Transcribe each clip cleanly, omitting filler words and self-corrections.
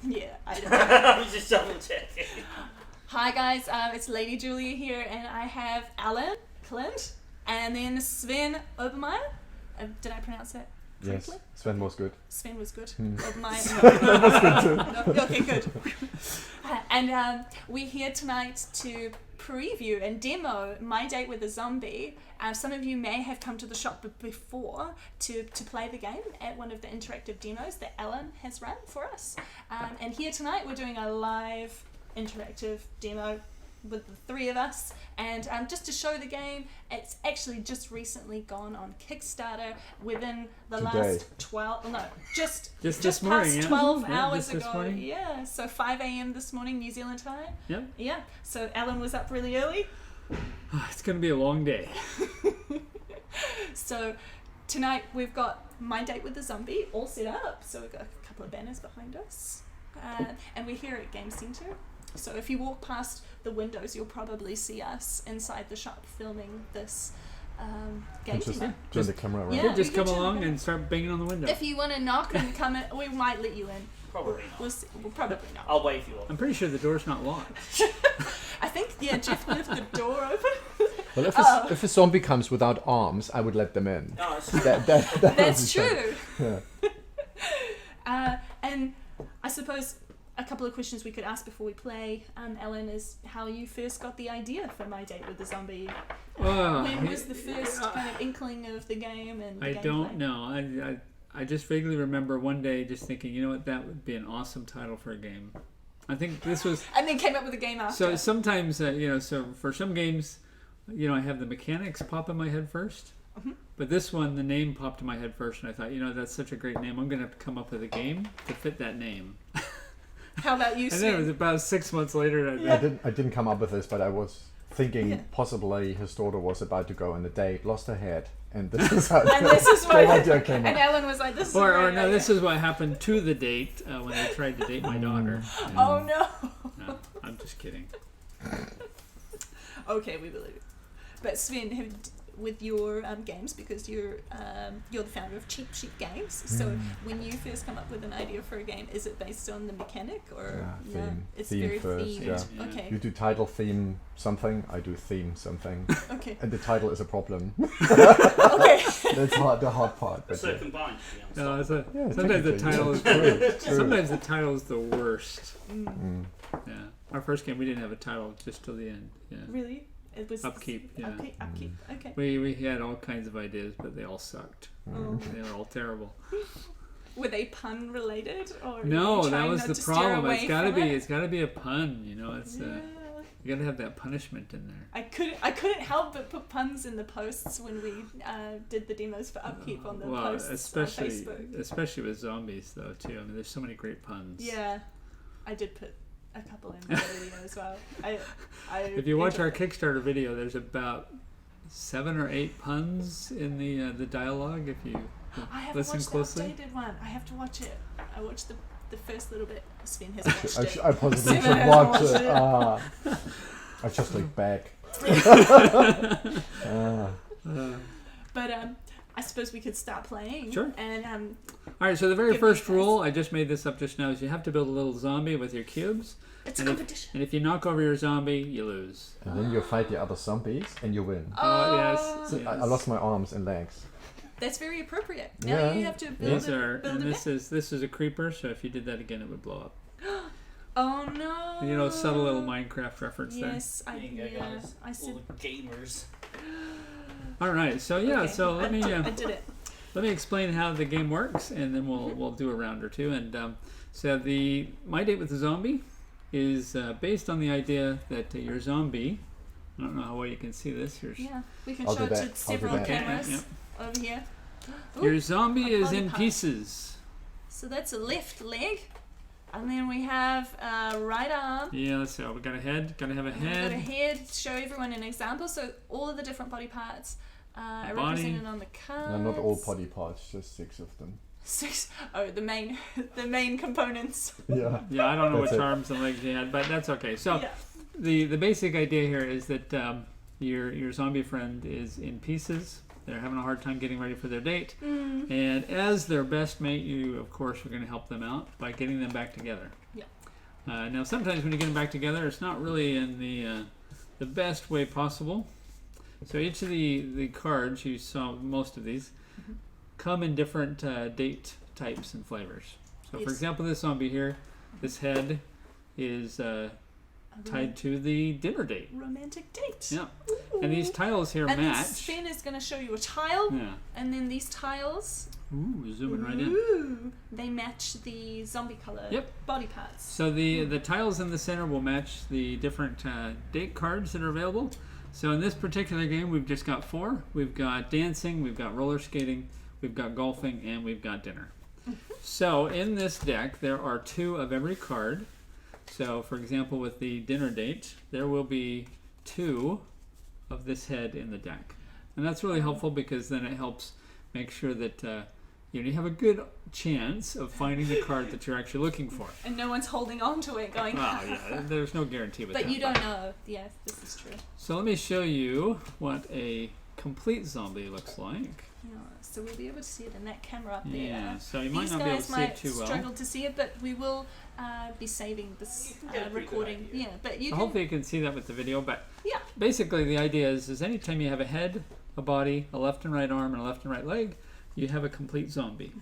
Yeah, I don't I was just double checking. Hi guys, it's Lady Julia here, and I have Alan, Clint, and then Sven Obermaier. Did I pronounce that correctly? Yes, Sven was good. Sven was good. Hmm. Obermaier, That was good too. no, okay, good. And we're here tonight to preview and demo My Date with a Zombie. Some of you may have come to the shop before to play the game at one of the interactive demos that Alan has run for us. And here tonight we're doing a live interactive demo with the three of us, and just to show the game, it's actually just recently gone on Kickstarter within the last 12, no, just this morning, past yeah. 12 Yeah, hours just this ago. morning. Yeah, so 5 a.m. this morning, New Zealand time. Yep. Yeah, so Alan was up really early. It's going to be a long day. So tonight we've got My Date with the Zombie all set up. So we've got a couple of banners behind us. And we're here at Game Centre. So if you walk past the windows, you'll probably see us inside the shop filming this game demo. Turn the camera around. Yeah. Just we come can turn along the and start banging on the window. If you want to knock and come in, we might let you in. Probably not. We'll see. We'll probably not. I'll wave you I'm off. pretty sure the door's not locked. I think, yeah, Jeff left the door open. Well, if a zombie comes without arms, I would let them in. No, it's That That's would be true. fun. Yeah. And I suppose a couple of questions we could ask before we play, Ellen, is how you first got the idea for My Date with the Zombie. When was the first kind of inkling of the game and the I gameplay? don't know. I just vaguely remember one day just thinking, you know what, that would be an awesome title for a game. I think this was... And then came up with a game after. So sometimes, so for some games, I have the mechanics pop in my head first. Mm-hmm. But this one, the name popped in my head first, and I thought, that's such a great name. I'm going to come up with a game to fit that name. How about you, And Sven? then it was about 6 months later. I didn't come up with this, but I was thinking possibly his daughter was about to go on a date, lost her head, and this is how And this is the what... idea came And up. Ellen was like, this is a Or great no, idea. this is what happened to the date when they tried to date my daughter. Oh, no. No, I'm just kidding. Okay, we believe it. But Sven, with your games, because you're the founder of Cheap Sheep Games, so when you first come up with an idea for a game, is it based on the mechanic or Yeah, no? theme. It's Theme very first, themed. yeah. Okay. You do title, theme, something. I do theme, something. Okay. And the title is a problem. Okay. That's the hard part. But so combined, to be No, honest. sometimes the technically, title is true. sometimes the title is the worst. Mm. Yeah, our first game we didn't have a title just till the end. Yeah, Really? It was Upkeep. Yeah, Upkeep. Okay. we had all kinds of ideas, but they all sucked. Oh. They were all terrible. Were they pun related or? No, were you that trying was not the to steer problem. away It's gotta from be. it? It's gotta be a pun. It's Yeah. you gotta have that punishment in there. I couldn't help but put puns in the posts when we did the demos for Upkeep on the posts on Facebook. especially with zombies though too. I mean, there's so many great puns. Yeah, I did put a couple in the video as well. If you watch our enjoyed Kickstarter video, there's about 7 or 8 puns in the dialogue. If you it. I haven't listen watched closely. the updated one. I have to watch it. I watched the first little bit. Sven has watched it. I possibly Sven should has watch watched it. it. I just look back. But I suppose we could start playing. Sure. And All right, so the very Give me first a rule, I just made this up just now, is you have to build a little zombie with your cubes. it's a And competition. And if you knock over your zombie, you lose. And then you fight the other zombies and you win. Oh, yes. So yes. I lost my arms and legs. That's very appropriate. Now Yeah. you have to build These are, build and a this is a creeper, so if you did that again, it would blow up. Oh no! Subtle little Minecraft reference Yes, There you go, guys. I said. All the gamers. there. All right, so yeah, Okay, so let me I did it. let me explain how the game works, and then we'll do a round or two. And so the My Date with the Zombie is based on the idea that your zombie. I don't know how well you can see this. Yeah, we can I'll show do it that. to I'll do several that. cameras Yeah. over here. Ooh, Your zombie a is body in part. pieces. So that's a left leg, and then we have a right arm. Yeah, let's see. We got a head. Gotta have a We've got a head. head to show everyone an example. So all of the different body parts are Body. represented on the cards. No, not all body parts, just 6 of them. 6. Oh, the main components. Yeah. Yeah, I don't know That's which it. arms and legs you had, but that's okay. So Yeah. the basic idea here is that your zombie friend is in pieces, They're having a hard time getting ready for their date. And as their best mate, you, of course, are going to help them out by getting them back together. Yeah. Now, sometimes when you get them back together, it's not really in the best way possible. So each of the cards, you saw most of these, come in different date types and flavors. So, for example, this zombie here, this head is tied to the dinner date. Romantic date. Yeah. And these tiles here and match. then Sven is going to show you a tile. Yeah. And then these tiles. Ooh, zooming right in. Ooh, they match the zombie color body parts. So the tiles in the center will match the different date cards that are available. So in this particular game, we've just got 4. We've got dancing, we've got roller skating, we've got golfing, and we've got dinner. So in this deck, there are 2 of every card. So for example, with the dinner date, there will be 2 of this head in the deck. And that's really helpful because then it helps make sure that you have a good chance of finding the card that you're actually looking for. And no one's holding on to it going, Well, yeah, there's no guarantee with that. But you don't know. Yes, this is true. So let me show you what a complete zombie looks like. Yeah, so we'll be able to see it in that camera up there. Yeah, so you might These not be able guys to see it might too well. struggle to see it, but we will be saving this recording. Yeah, but you can. Hopefully you can see that with the video, but Yeah. basically the idea is anytime you have a head, a body, a left and right arm, and a left and right leg, you have a complete zombie.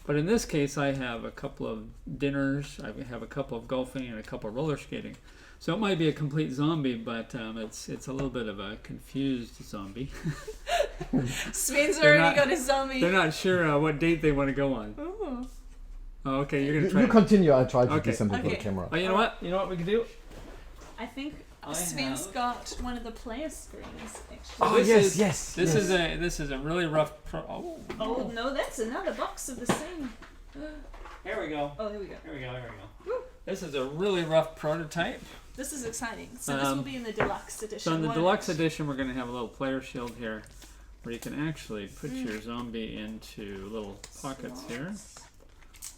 But in this case, I have a couple of dinners, I have a couple of golfing, and a couple of roller skating. So it might be a complete zombie, but it's a little bit of a confused zombie. Sven's They're already not- got a zombie. They're not sure what date they want to go on. Ooh. Oh, okay, you're gonna try. You continue. I'll try to Okay. do something for the Okay. camera. Oh, you know what? You know what we can do? I think I Sven's have- got one of the player screens, actually. Oh This yes, is- yes. This yes. is a really rough. Oh, no, that's another box of the same. Here we go. Oh, here we go. Here we go. Here we go. This is a really rough prototype. This is exciting. So this will be in the deluxe edition. So in the won't deluxe it? edition, we're going to have a little player shield here, where you can actually put your zombie into little pockets here.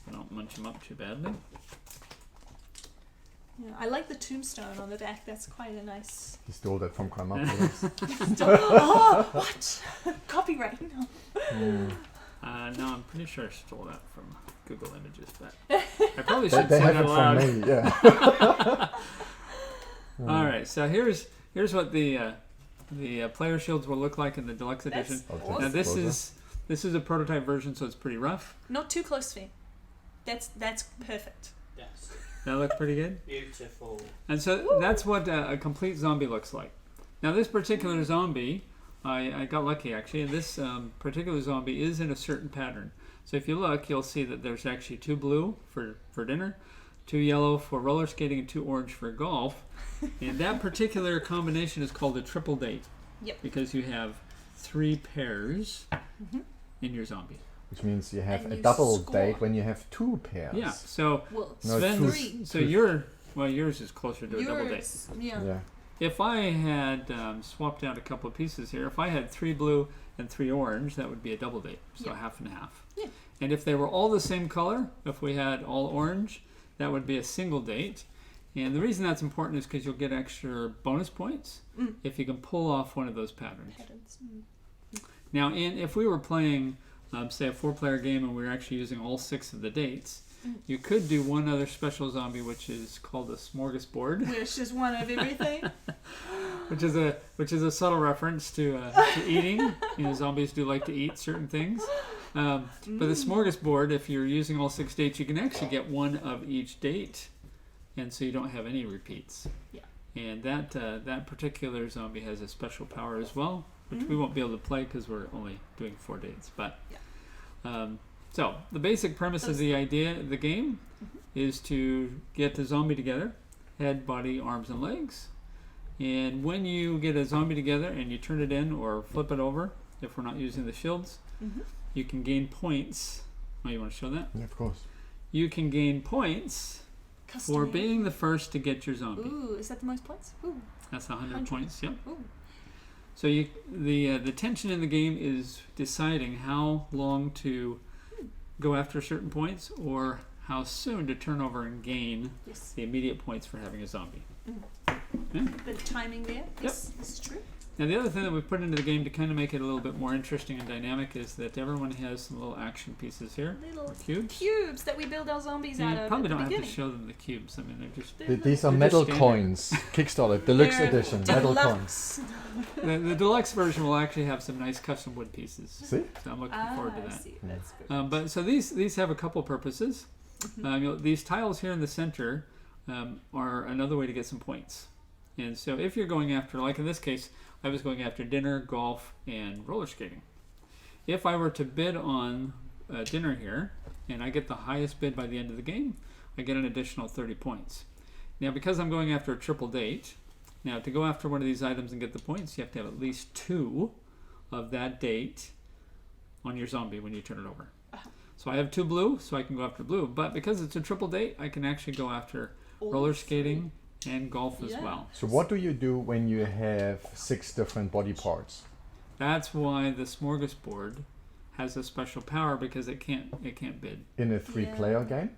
I don't munch them up too badly. Yeah, I like the tombstone on the back. That's quite a nice. He stole that from Crime Up. Oh, what? Copyright. No. No, I'm pretty sure I stole that from Google Images, but I probably should They say have that it aloud. from me. Yeah. All right, so here's what the player shields will look like in the deluxe edition. I'll take Awesome. Now it this closer. is a prototype version, so it's pretty rough. Not too close, Sven. That's perfect. Yes. That look pretty good. Beautiful. And so that's what a complete zombie looks like. Now this particular zombie, I got lucky actually. And this particular zombie is in a certain pattern. So if you look, you'll see that there's actually 2 blue for dinner, 2 yellow for roller skating, and 2 orange for golf. And that particular combination is called a triple date. Yep. Because you have 3 pairs in your zombie. Which means you have And a you double score. date when you have 2 pairs. Yeah. So Well, No, Sven's, three. so yours is closer to a double date. yours. Yeah. Yeah. If I had swapped out a couple of pieces here, if I had 3 blue and 3 orange, that would be a double date, so Yeah. half and half. Yeah. And if they were all the same color, if we had all orange, that would be a single date. And the reason that's important is because you'll get extra bonus points if you can pull off one of those patterns. Patterns. Now, if we were playing, say, a 4-player game and we were actually using all 6 of the dates, you could do one other special zombie, which is called a smorgasbord. Where it's just one of everything. Which is a subtle reference to eating. Zombies do like to eat certain things. But the smorgasbord, if you're using all 6 dates, you can actually get one of each date, and so you don't have any repeats. Yeah. And that particular zombie has a special power as well, which we won't be able to play because we're only doing 4 dates. But so the basic premise of the idea of the game is to get the zombie together, head, body, arms, and legs. And when you get a zombie together and you turn it in or flip it over, if we're not using the shields, you can gain points. Oh, you want to show that? Yeah, of course. You can gain points for Custom. being the first to get your zombie. Ooh, is that the most points? Ooh. That's 100 100. points. Yep. Ooh. So the tension in the game is deciding how long to go after certain points or how soon to turn over and gain Yes. the immediate points for having a zombie. Yeah. Bit of timing there. Yes, this is true. Now the other thing that we've put into the game to kind of make it a little bit more interesting and dynamic is that everyone has some little action pieces here. Little Cubes. that we build our zombies And out you of. probably at the don't have to beginning. show them the cubes. I mean, they're just These are They're metal just standard. coins. Kickstarter, deluxe They're edition, metal coins. deluxe. the deluxe version will actually have some nice custom wood pieces. See? So I'm looking forward to I that. see. That's good. But so these have a couple purposes. These tiles here in the center are another way to get some points. And so if you're going after, like in this case, I was going after dinner, golf, and roller skating. If I were to bid on dinner here, and I get the highest bid by the end of the game, I get an additional 30 points. Now, because I'm going after a triple date, now to go after one of these items and get the points, you have to have at least 2 of that date on your zombie when you turn it over. So I have 2 blue, so I can go after blue. But because it's a triple date, I can actually go after roller skating and golf as well. So what do you do when you have 6 different body parts? That's why the smorgasbord has a special power, because it can't bid. In a 3-player game?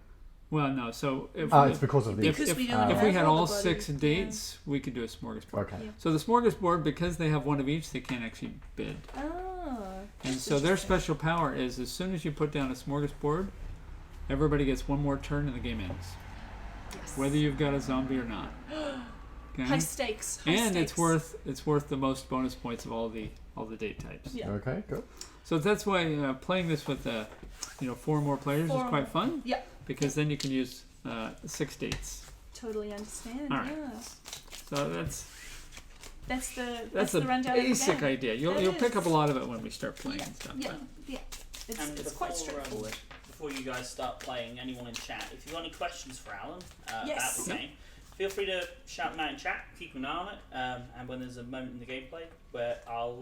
Well, no. So if It's because of these. Because we don't if have we had all all the 6 bodies. dates, we could do a smorgasbord. Okay. Yeah. So the smorgasbord, because they have 1 of each, they can't actually bid. Oh. And that's so their interesting. special power is, as soon as you put down a smorgasbord, everybody gets 1 more turn and the game ends. Yes. Whether you've got a zombie or not. Okay? High stakes. High And stakes. it's worth the most bonus points of all the date types. Yeah. Okay, good. So that's why playing this with 4 more players is 4 quite fun. Yeah. Because then you can use 6 dates. Totally understand. All right. Yeah. So that's That's the rundown basic of the game. idea. You'll That pick is. up a lot of it when we start playing Yeah. and stuff. Yeah. but- Yeah. And It's quite straightforward. Before you guys start playing, anyone in chat, if you've got any questions for Alan Yes. about the game, feel free to shout them out in chat. Keep an eye on it, and when there's a moment in the gameplay where I'll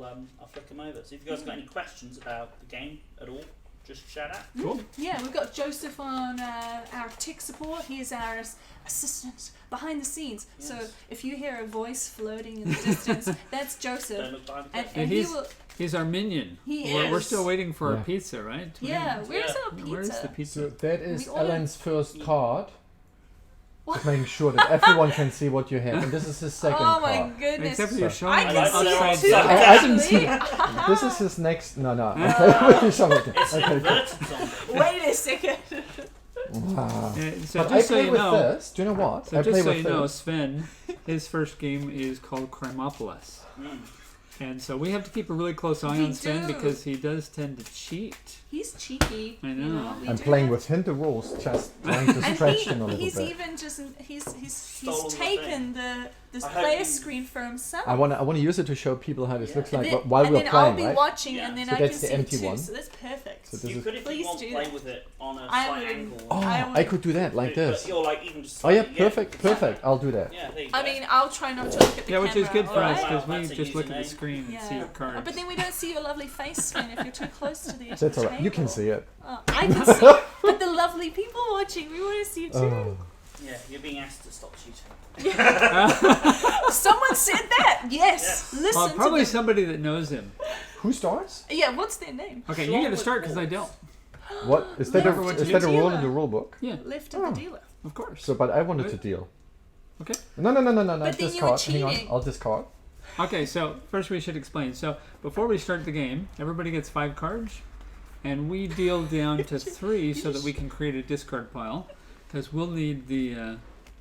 flick them over. So if you guys got any questions about the game at all, just shout out. Cool. Yeah, we've got Joseph on our tech support. He's our assistant behind the scenes. So Yes. if you hear a voice floating in the distance, that's Don't Joseph. look behind the And, curtain. and he will. He's our minion. He We're is. still waiting for Yeah. our pizza, right? Yeah, where's Yeah. our pizza? Where's the pizza? So that is We ordered- Alan's first card. What? Just making sure that everyone can see what you have. And this is his second Oh my card. goodness. Except for you're So- showing I it can see upside it too, down. I didn't see actually. This is his next. No. Okay, we can show it. It's an Okay. inverted zombie. Wait a second. Wow. So But I just so play you with know, this. Do you know what? so I just play so with you know, this. Sven, his first game is called Crimopolis. And so we have to keep a really close eye We on Sven do. because he does tend to cheat. He's cheeky. I you know. we I'm do playing have- with him the rules, just trying to And stretch him a little he's bit. even just he's Stolen the taken the I hope player you- screen for himself. I wanna use it to show people how this Yeah. looks And like then, while and we're then playing, I'll be right? watching, Yeah. and then So I that's can the see it empty too. one. So that's perfect. So this You is- could, if Please you want, do play that. with it on a I slight would- angle. Oh, I I would- could do that like this. Or like even just Oh yeah, slightly, perfect. I'll do that. Yeah, there you I go. mean, I'll try not to look at the Yeah, camera. which is good for us alright? because Wow, we that's a just look at the username. screen and see Yeah. your cards. But then we don't see your lovely face, Sven, if you're too close to the That's alright. You can table. see it. Oh, I can see it. But the lovely people watching, we want to see you too. Oh. Yeah, you're being asked to stop cheating. Someone said that. Yes. Yes. Listen Well, probably to them. somebody that knows him. Who starts? Yeah, what's their name? Okay, Sean you get to with start because I wolves. don't. What is that? Remember what Is you that a do. rule in the rule book? Yeah, Left of Oh. the dealer. of course. So, but I wanted to deal. Okay. No. But then you were Discard. Hang on. cheating. I'll discard. Okay, so first we should explain. So before we start the game, everybody gets 5 cards, and we deal down to 3 so that we can create a discard pile, because we'll need the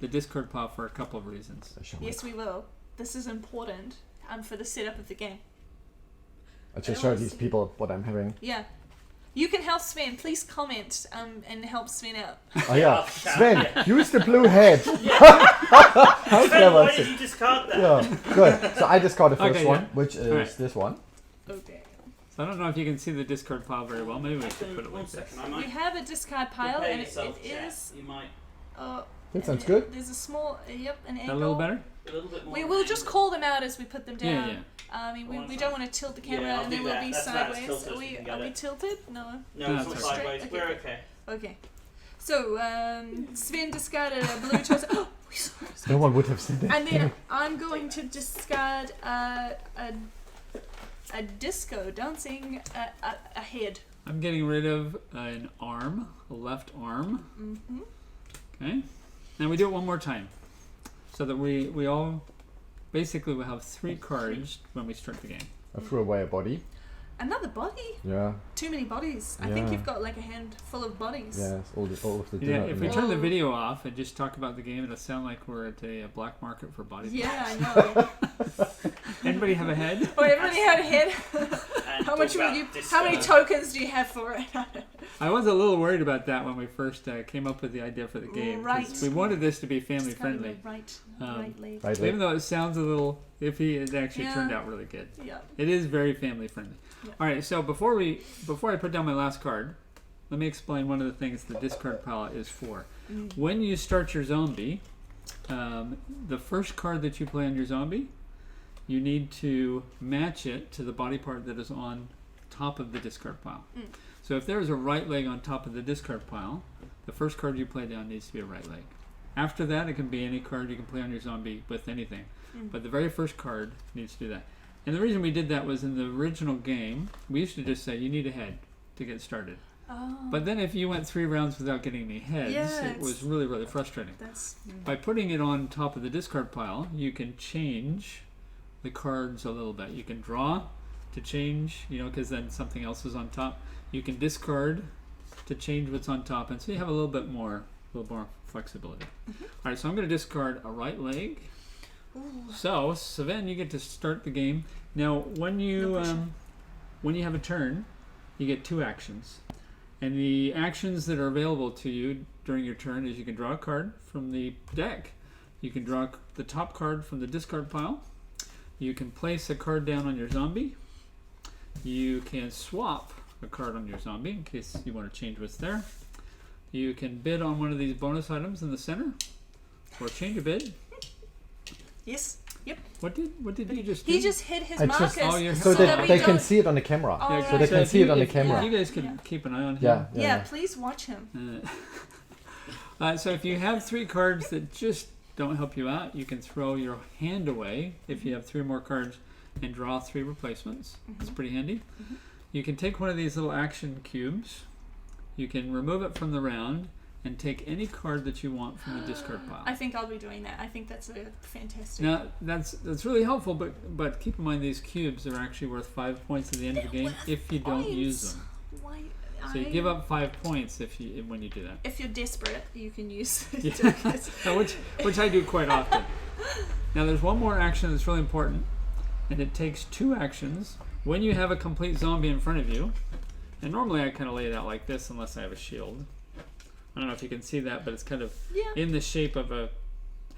discard pile for a couple of reasons. Yes, we will. This is important for the setup of the game. I just show these people what I'm having. Yeah. You can help Sven. Please comment and help Sven out. Oh yeah, Oh, shout, Sven, yeah. use the blue head. How Sven, clever why is did it? you discard that? Yeah, good. So I discard the first Okay, one, yeah. which is Alright. this one. Okay. So I don't know if you can see the discard pile very well. Maybe we should put it One like this. second, I We might have a discard pile, prepare and yourself, it chat. is. You might That sounds good. There's a small, an angle. A little better? a little bit more. We will just call them out as we put them Yeah, down. yeah. I mean, One we side. don't want to tilt the camera, Yeah, I'll and do then we'll that. be That's right, it's sideways. tilted Are if we, you can get are we it. tilted? No. No, No, it's not it's okay. sideways. Okay, We're good. okay. Okay. So, Sven discarded a blue toss. Oh, we saw it. No one would have said that. And then I'm going to discard a disco dancing a head. I'm getting rid of an arm, a left arm. Mm-hmm. Okay. Now we do it one more time, so that we all basically we'll have 3 cards when we start the game. I threw away a body. Another body? Yeah. Too many bodies. I think Yeah. you've got like a hand full of bodies. Yeah, it's all of the Yeah, dinner. if we meat. turn the video off and just talk about the game, it'll sound like we're at a black market for body Yeah, I parts. know. Anybody have a head? Oh, everybody had a head. And How much talk will about you? this, How many tokens do you have for it? I was a little worried about that when we first came up with the idea for the game. 'Cause Right. we wanted this to be family Just kind of friendly. Right, Um, Right, Even though it sounds a little iffy, it actually Yeah. turned out really good. Yeah. It is very family friendly. Yeah. All right, so before I put down my last card, let me explain one of the things the discard pile is for. When you start your zombie, the first card that you play on your zombie, you need to match it to the body part that is on top of the discard pile. So if there's a right leg on top of the discard pile, the first card you play down needs to be a right leg. After that, it can be any card you can play on your zombie with anything. But the very first card needs to do that. And the reason we did that was in the original game, we used to just say, you need a head to get started. Oh. But then if you went 3 rounds without getting any heads, Yeah, it was really, really frustrating. That's. By putting it on top of the discard pile, you can change the cards a little bit. You can draw to change, because then something else is on top. You can discard to change what's on top, and so you have a little more flexibility. All right, so I'm going to discard a right leg. Ooh. So, Sven, you get to start the game. Now, when you have a turn, you get 2 actions. And the actions that are available to you during your turn is you can draw a card from the deck. You can draw the top card from the discard pile. You can place a card down on your zombie. You can swap a card on your zombie in case you want to change what's there. You can bid on one of these bonus items in the center, or change a bid. Yes. Yep. What did you just do? He just hit his I markers. just- so So that they, we they can don't- see it on the camera. Oh, So they right. can if see it on the if camera. You guys can Yeah. keep an eye on him. Yeah. Please watch him. So if you have 3 cards that just don't help you out, you can throw your hand away if you have 3 more cards and draw 3 replacements. It's pretty handy. You can take one of these little action cubes. You can remove it from the round and take any card that you want from the discard pile. I think I'll be doing that. I think that's a fantastic. Now that's really helpful, but keep in mind these cubes are actually worth 5 points at the end of the game if you don't use them. Why? So you give up 5 points when you do that. If you're desperate, you can use Yeah. tokens. which I do quite often. Now there's one more action that's really important, and it takes 2 actions when you have a complete zombie in front of you. And normally I kind of lay it out like this unless I have a shield. I don't know if you can see that, but it's kind of Yeah. in the shape of a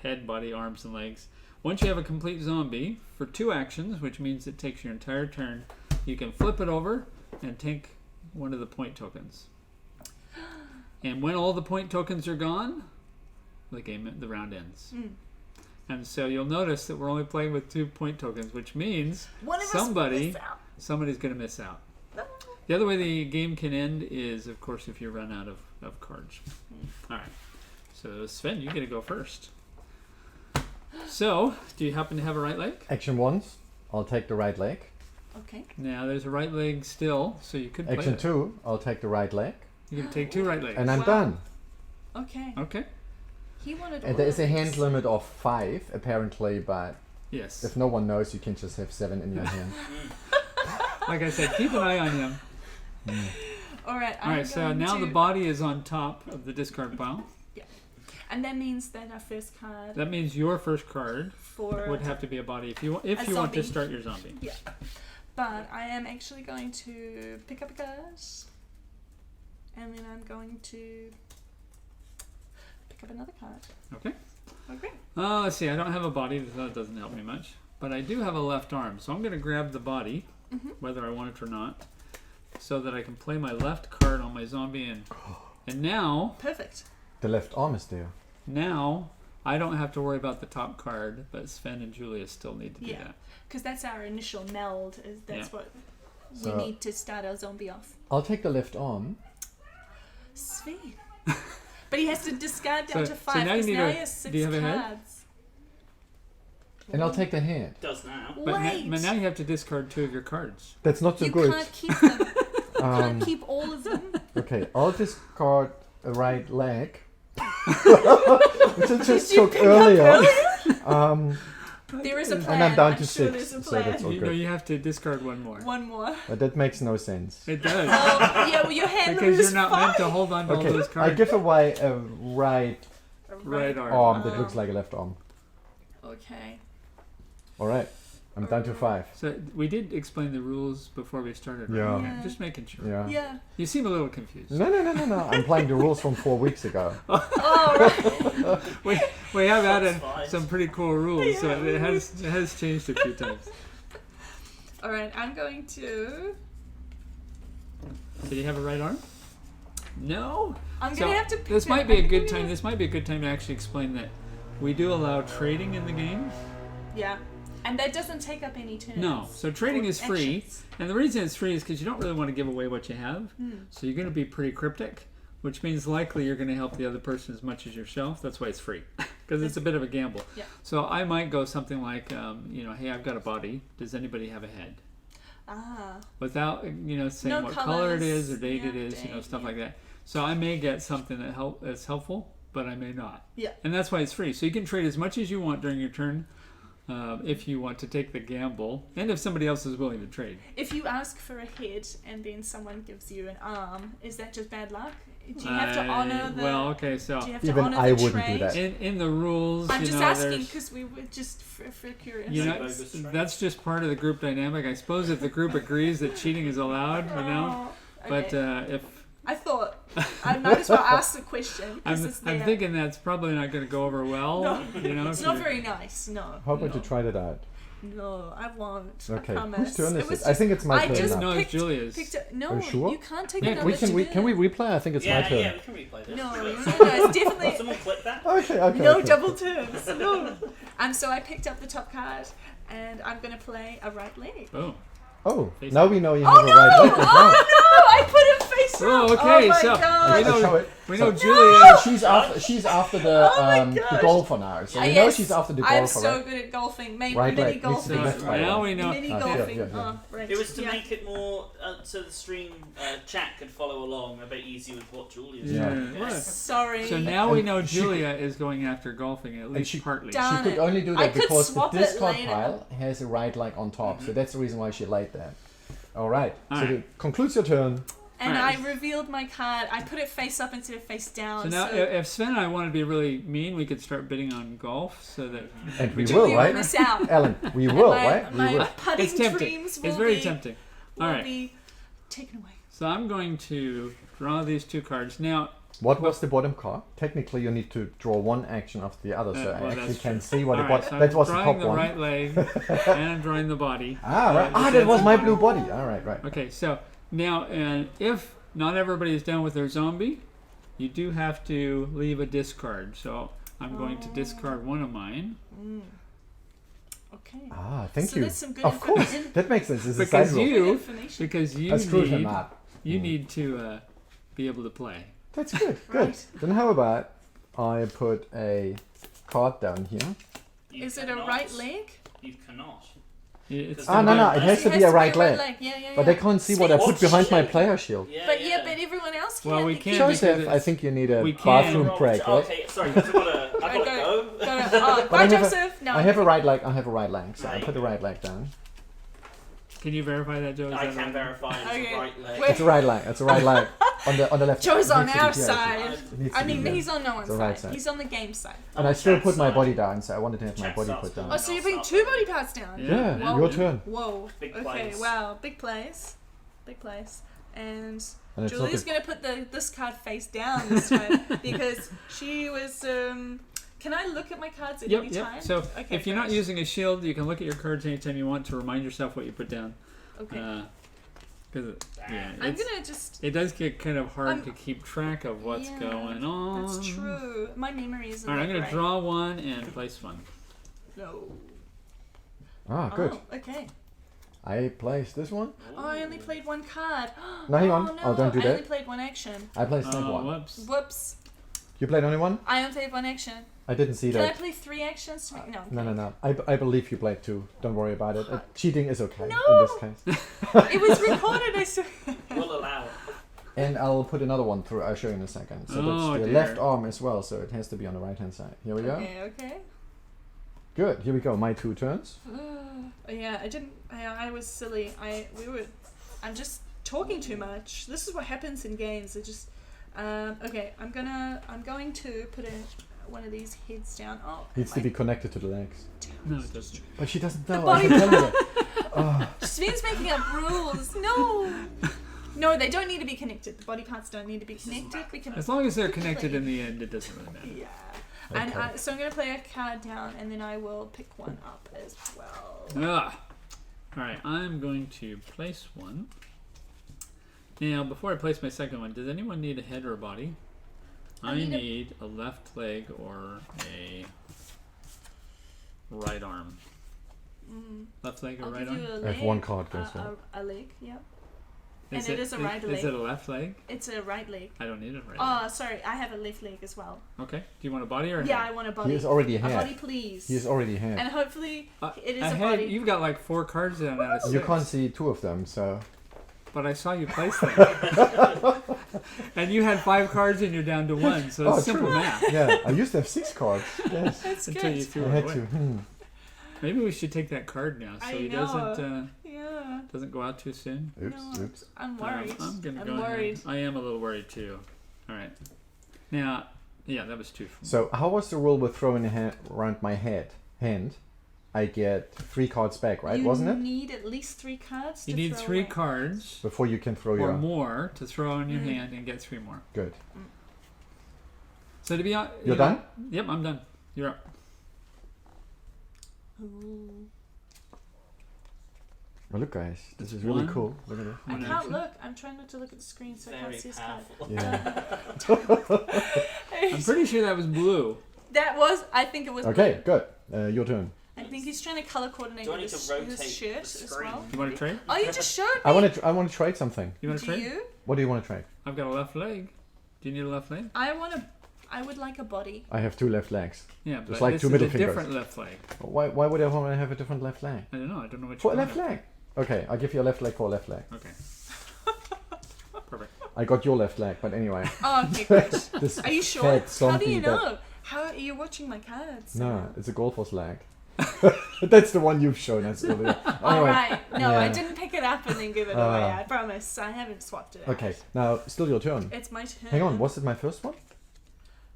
head, body, arms, and legs. Once you have a complete zombie, for 2 actions, which means it takes your entire turn, you can flip it over and take one of the point tokens. And when all the point tokens are gone, the round ends. And so you'll notice that we're only playing with 2 point tokens, which means One of us somebody's missed out. going to miss out. The other way the game can end is, of course, if you run out of cards. All right. So, Sven, you get to go first. So, do you happen to have a right leg? Action 1, I'll take the right leg. Okay. Now, there's a right leg still, so you could play Action it. 2, I'll take the right leg. You can take 2 right legs. And I'm Wow. done. Okay. Okay. He wanted. And there is a hand limit of 5, apparently, but Yes. if no one knows, you can just have 7 in your hand. Like I said, keep an eye on him. All right. All right, so now the body is on top of the discard pile. And that means that our first card That means your first card for. would have to be a body if you want zombie. to start your zombie. Yeah. But I am actually going to pick up a card, and then I'm going to pick up another card. Okay. Okay. Let's see. I don't have a body, so that doesn't help me much. But I do have a left arm, so I'm going to grab the body, whether I want it or not, so that I can play my left card on my zombie. And now Perfect. The left arm is there. Now, I don't have to worry about the top card, but Sven and Julia still need to do Yeah. that. Because that's our initial meld. That's what So- we need to start our zombie off. I'll take the left arm. Sweet. But he has to discard down So- to so 5 now you because need now a- he has 6 do you have a head? cards. And I'll take the hand. Does now. But Wait. now you have to discard 2 of your cards. That's not so You good. can't keep them. You Um, can't keep all of them. Okay, I'll discard a right leg. Which I just Did you took pick up earlier. There is a And plan. I'm down to sure 6, there's a so plan. that's all You know, good. you have to discard one more. One more. But that makes no sense. It does. Yeah, well, your hand Because loses you're not meant to 5. hold on to all Okay, those I cards. give away a right Right arm. arm that Oh. looks like a left arm. Okay. Alright, I'm down to 5. So we did explain the rules before we started. Yeah. Right? Yeah. Just making sure. Yeah. Yeah. You seem a little confused. No. I'm playing the rules from 4 weeks ago. Oh, right. We have added Shots fired. some pretty cool rules, so Yeah. it has changed a few times. All right, I'm going to. Did you have a right arm? No. I'm So gonna have to pick this it. might be a I'm good gonna- time. This might be a good time to actually explain that we do allow trading in the game. Yeah, and that doesn't take up any turns. No. So trading Or is free, actions. and the reason it's free is because you don't really want to give away what you have. Hmm. So you're going to be pretty cryptic, which means likely you're going to help the other person as much as yourself. That's why it's free, because it's a bit of a gamble. Yeah. So I might go something like, hey, I've got a body. Does anybody have a head? Ah. Without saying No what color it is or colours. date Yeah, it is, date, stuff yeah. like that. So I may get something that's helpful, but I may not. Yeah. And that's why it's free. So you can trade as much as you want during your turn, if you want to take the gamble, and if somebody else is willing to trade. If you ask for a head and then someone gives you an arm, is that just bad luck? Do you have to honor the? Well, okay, so Do you have to Even honor I the wouldn't do trade? that. in the rules, I'm you just know, asking there's- because we were just for curious. You know, Bogus trade. that's just part of the group dynamic. I suppose if the group agrees that cheating is allowed, Oh, But okay. if I thought I might as well ask the question. 'Cause I'm it's there. thinking that's probably not going to go over well. No, if it's not you- very nice. No. How about no. you try that out? No, I won't. Okay, I promise. whose turn It is was it? I think it's my I turn just now. No, it's picked, Julia's. picked a, no, Are you sure? you can't take Yeah, another we can we replay? I think it's my Yeah, turn. yeah, we can replay this. No, Really. no, it's definitely Someone clip that. Okay. no okay. double turns. No. So I picked up the top card, and I'm gonna play a right leg. Oh. Oh, Face now up. we know you Oh have no! a right leg as well. Oh no! I put him face Oh, up. okay, Oh my so god! we know- show it. We know So- Julia. She's after the Oh my the gosh. golfer now. So we know Yes, she's after the I'm golfer, so right? good at golfing. Right Mini leg needs to be golfing. left by Now one. we know. Mini Ah, golfing. yeah. Oh, right. It was to yeah. make it more so the stream chat could follow along a bit easier with what Julia's Yeah. doing. Right. Sorry. So now we And know she- Julia is going after golfing at least she- partly. Darn She could it. only do I that could because the swap it discard later. pile has a right leg on top. So that's the reason why she laid that. All right. So Alright. that concludes your turn. And Alright. I revealed my card. I put it face up instead of face down. So now, if Sven and I want to be really mean, we could start bidding on golf so that And we Julia will, will right? miss out. Ellen, we will, my, right? My We will. putting it's tempting. dreams will It's very be, tempting. will Alright. be taken away. So I'm going to draw these two cards. Now, What was the bottom card? Technically, you need to draw one action after the other, so well, I actually that's can true. see what the Alright, bottom. so That I'm was the top drawing the one. right leg and I'm drawing the body. Ah, right. Uh, That was my blue body. All right, right. Okay, so now, and if not everybody is done with their zombie, you do have to leave a discard. So I'm going to discard one of mine. Okay. Ah, thank So you. that's some good Of course, information. that makes sense. It's a Because side rule. you, information. because you I screwed him need, up. you need to be able to play. That's good. Good. Right. Then how about I put a card down here? You Is it a cannot. right leg? You cannot. It's Ah, the no, right- it has to be a right leg. Yeah, yeah, But yeah. they can't see what I put Switch. behind my player shield. Yeah, But yeah, but everyone else can. Well, we They can't keep- because Joseph, it's- I think you need a we can't- bathroom Roll- break, right? Okay, sorry, I've got to I go. oh, But I bye, have a- Joseph. No. I have a right leg. I have a right leg, so I Right. put the right leg down. Can you verify that, Joe? Is I that can right? verify it's Okay. a right leg. Wait. It's a right leg. It's a right leg on the left. Joe's It on needs to be our here, side. It needs I to be mean, here. he's on no one's The right side. side. He's on the game side. And I still put my Chat body side. down, so I wanted to have my Chat body starts put down. Oh, so you're putting two body parts down. Yeah, Whoa. your turn. Whoa. Big Okay. place. Wow. Big place. Big place. And And it's Julie's not gonna put this card face down this time because she was. Can I look at my cards at Yep, any yep. time? So Okay, if you're not great. using a shield, you can look at your cards anytime you want to remind yourself what you put down. Okay. Because yeah, I'm it's- gonna just. it does get kind of hard I'm- to keep track of what's Yeah, going on. That's true. My memory isn't. All right, I'm that going to great. draw one and place one. No. Ah, good. Oh, okay. I placed this one. Oh, I only played one card. No, hang Oh, on. no. Oh, don't do I only that. played one action. I placed that Oh, one. whoops. Whoops. You played only one? I only played one action. I didn't see Can I that. play 3 actions to make? No. No, no, no. I believe you played two. Don't worry about it. Cheating is okay No! in this case. It was recorded. I saw. We'll allow it. And I'll put another one through. I'll show you in a second. So Oh, that's the dear. left arm as well. So it has to be on the right hand side. Here we go. Okay. Okay. Good. Here we go. My 2 turns. Yeah, I didn't. I was silly. I'm just talking too much. This is what happens in games. I just. Okay, I'm going to put one of these heads down. Oh, Needs to be connected to the legs. No, it doesn't. But she doesn't know. body I can tell you. Sven's making up rules. No, they don't need to be connected. The body parts don't need to be connected. We can. As long as they're connected in the end, it doesn't really matter. Yeah. Okay. And so I'm going to play a card down, and then I will pick one up as well. All right, I'm going to place one. Now, before I place my second one, does anyone need a head or a body? I need a left leg or a right arm. Left leg or I'll right give you arm? a I have leg, one card, guess what? a leg, yep. Is And it is a right leg. Is it a left leg? It's a right leg. I don't need a right leg. Oh, sorry, I have a left leg as well. Okay. Do you want a body or a Yeah, head? I want a body. He is already A ahead. body, please. He is already ahead. And hopefully it is a a head, body. you've got like 4 cards down out of 6. You can't see 2 of them, so... But I saw you place them. And you had 5 cards and you're down to 1, so it's simple true. math. Yeah, I used to have 6 cards. Yes. That's Until you good. threw I it had away. to. Maybe we should take that card now so I he know. Yeah. doesn't go out too soon. Oops, No, oops. I'm worried. I'm gonna I'm go ahead. worried. I am a little worried too. All right. Now, yeah, that was 2 from So, how was the rule with throwing a hand around my hand? I get 3 cards back, right? Wasn't it? You need at least 3 cards You to need throw 3 away. cards Before you can throw or your... more to throw on your hand and get 3 more. Good. So to be honest, You're done? Yep, I'm done. You're up. Ooh. Oh, look, guys. This is really One. cool. Look at this. I One can't action. look. I'm trying not to look at the screen so I Very can't see his card. powerful. Yeah. I'm pretty sure that was blue. That was, I think it was Okay, good. Your turn. I think he's trying to color coordinate Do I with need his, to rotate his shirt the as screen? well. You want to trade? Oh, you just showed me. I want to trade something. You want to Do trade? you? What do you want to trade? I've got a left leg. Do you need a left leg? I would like a body. I have 2 left legs. Yeah, but like this 2 is middle a fingers. different left leg. Why would I want to have a different left leg? I don't know. I don't know what For you a want. left leg. Okay, I'll give you a left leg for a left leg. Okay. Perfect. I got your left leg, but anyway. Oh, okay, great. This Are you sure? fat How do you zombie that- know? How are you watching my cards? No, it's a golfer's leg. That's the one you've shown us earlier. All right. No, I Yeah. didn't pick it up and then give it away. I promise. I haven't swapped it out. Okay, now still your turn. It's my turn. Hang on, was it my first one?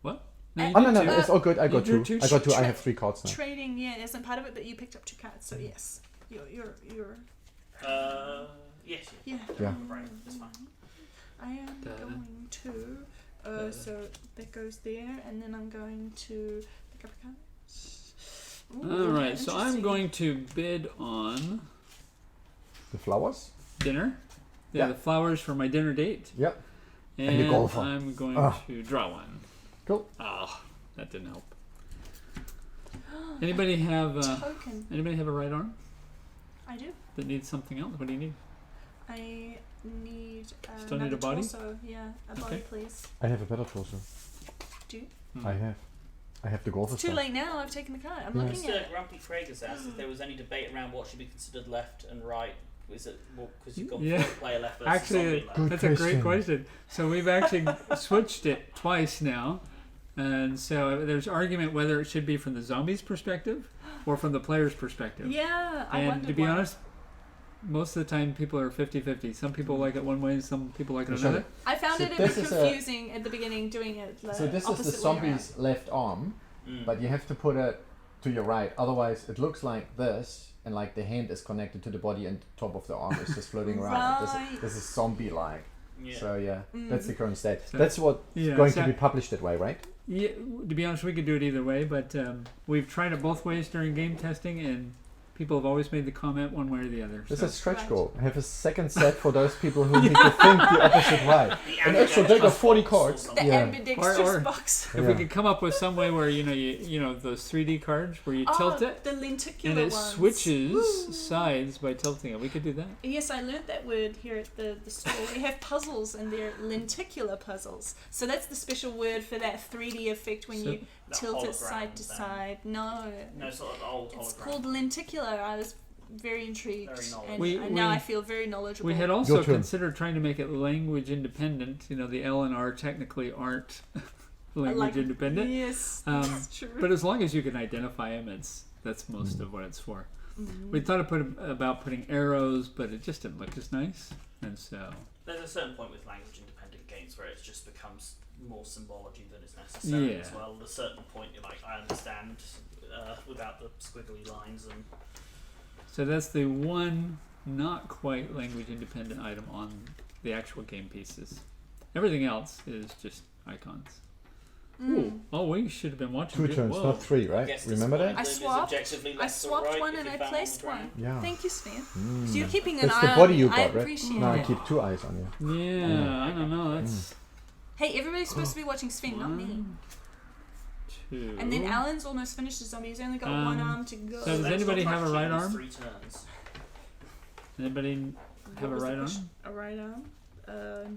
What? No, you Oh did no, two. no, it's all good. I got drew 2. two. I got 2. I Tra- have 3 cards now. Trading, yeah, isn't part of it, but you picked up 2 cards, so yes. You're Yes. yeah. Yeah. Right, that's fine. I am going to so that goes there, and then I'm going to pick up a card. Ooh, All right, so I'm interesting. going to bid on The flowers? dinner. Yeah. The flowers for my dinner date. Yep. And the golfer. I'm going Ah. to draw one. Cool. Oh, that didn't help. Anybody have Token. anybody have a right arm I do. that needs something else? What do you need? I need Still need a body? torso. Yeah, a body, Okay. please. I have a better torso. Do you? I have the golfer's It's too stuff. late now. I've taken the card. I'm Yeah. looking at Mr. it. Grumpy Craig has asked if there was any debate around what should be considered left and right. Is it because you've got Yeah. player left versus Actually, zombie left? Good that's a great question. question. So we've actually switched it twice now, and so there's argument whether it should be from the zombie's perspective or from the player's perspective. Yeah, I And wondered to be why. honest, most of the time people are 50-50. Some people like it one way, and some people like it Michelle, another. I found So it a bit this is a- confusing at the beginning doing it. So this is the opposite way zombie's left arm, but you have to put it to your right. Otherwise, it looks like this, and like the hand is connected to the body, and top of the arm is just floating around. Right. This is zombie-like. Yeah. So yeah, that's the current state. So- That's what Yeah, going so- to be published that way, right? Yeah, to be honest, we could do it either way, but we've tried it both ways during game testing, and people have always made the comment one way or the other. This so- is stretch Right. goal. Have a second set for those people who need to think the opposite way. An extra deck of 40 cards. The Yeah. ambidextrous Or- box. If we could come up with some way where you know those 3D cards where you tilt it the lenticular and it ones. switches Woo. sides by tilting it, we could do that. Yes, I learned that word here at the store. We have puzzles and they're lenticular puzzles. So that's the special word for that 3D effect when So- you The tilt it hologram side to thing. side. No, No, sort of the old it's hologram. called lenticular. I was very intrigued, Very knowledgeable. and We- now we- I feel very knowledgeable. We had also turn. considered trying to make it language independent. You know, the L and R technically aren't language independent. Yes, that's true. But as long as you can identify them, that's most of what it's for. We thought about putting arrows, but it just didn't look as nice, and so There's a certain point with language independent games where it just becomes more symbology than is necessary as well. At a certain point, you're like, I understand without the squiggly lines and. So that's the one not quite language independent item on the actual game pieces. Everything else is just icons. Ooh. Oh, we should have been watching. 2 turns, not 3, right? Remember that? I swapped one and I placed one. Yeah. Thank you, Sven. So you're keeping an That's eye the on body me. you I got, right? appreciate No, I it. keep 2 eyes on you. Yeah, I don't know. That's Hey, everybody's supposed to be watching Sven, not me. 1, 2. And then Alan's almost finished the zombie. He's only got one arm to go. So does anybody have a right arm? 3 turns. Anybody have a right arm? A right arm?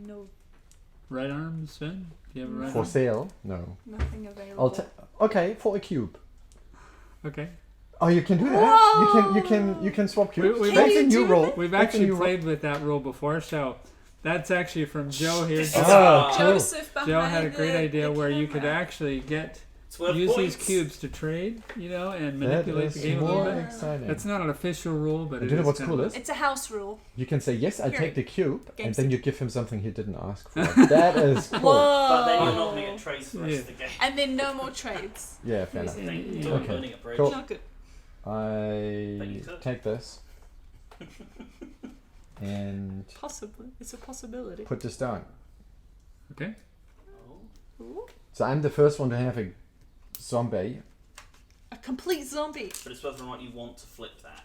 No. Right arm, Sven? Do you have a right For arm? sale? No. Nothing available. Okay, for a cube. Okay. Oh, you can do that. Whoa! You can swap cubes. We've That's a actually- new rule. We've That's a actually new rule. played with that rule before, so that's actually from Joe here. Oh, cool. Joseph behind Joe had a great the idea where you could camera. actually It's worth use points. these cubes to trade, and That manipulate is the game a little more bit. exciting. It's not an official rule, but Do it you know is what's kind cool of is? It's a house rule. You can say, yes, I Here. take the cube, Game and then set. you give him something he didn't ask for. That is cool. Whoa! But then you're not going to get trades for the rest of the game. And then no more trades. Yeah, fair enough. You're Okay. burning a bridge. Cool. Not good. But I you could. take this and Possibly. It's a possibility. put this down. Okay. Oh. Ooh. So I'm the first one to have a zombie. A complete zombie. But it's whether or not you want to flip that.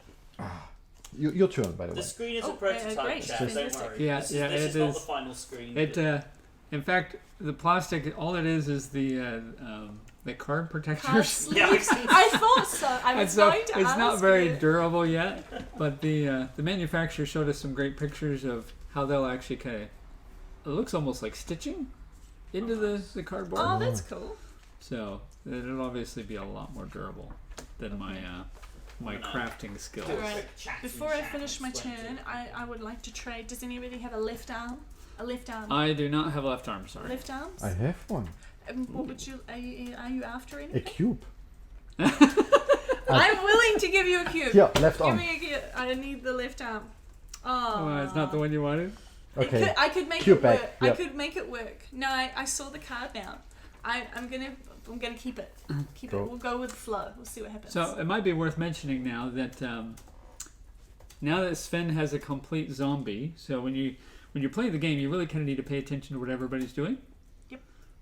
Your turn, by the The way. screen is a Oh, prototype, great. chat, Just- don't worry. Yeah, this yeah, is it not is. the final screen. It, in fact, the plastic, all it is the card protectors. Can't sleep. Yeah, I thought so. I And was so going to it's ask not very you. durable yet, but the manufacturer showed us some great pictures of how they'll actually kind of. It looks almost like stitching into the cardboard. Oh, that's cool. So it'll obviously be a lot more durable than my crafting skills. Do a Right. quick chat in Before I chat finish and my explain turn, it. I would like to trade. Does anybody have a left arm? A left arm? I do not have a left arm. Sorry. Left arms? I have one. What would you? Are you after A anything? cube. I'm willing to give you a cube. Yeah, left Give arm. me a cube. I need the left arm. Oh. Oh, it's not the one you wanted. Okay. I could make Cube it work. back, I yep. could make it work. No, I saw the card now. I'm gonna keep it. Keep Cool. it. We'll go with the flow. We'll see what happens. So it might be worth mentioning now that Sven has a complete zombie, so when you're playing the game, you really kind of need to pay attention to what everybody's doing. Yep.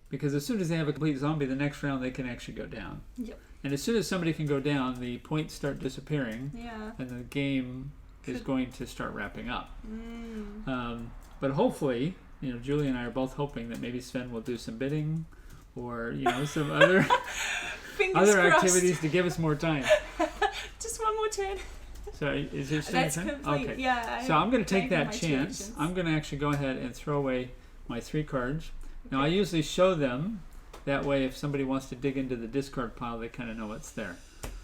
Because as soon as they have a complete zombie, the next round they can actually go down. Yep. And as soon as somebody can go down, the points start disappearing, Yeah. and the game is Could- going to start wrapping up. Mm. But hopefully, Julie and I are both hoping that maybe Sven will do some bidding, or some other Fingers crossed. activities to give us more time. Just one more turn. So is it still That's your turn? complete. Okay. Yeah. So I'm going to take made that my chance. choices. I'm going to actually go ahead and throw away my 3 cards. Now I usually show them. That way if somebody wants to dig into the discard pile, they kind of know what's there.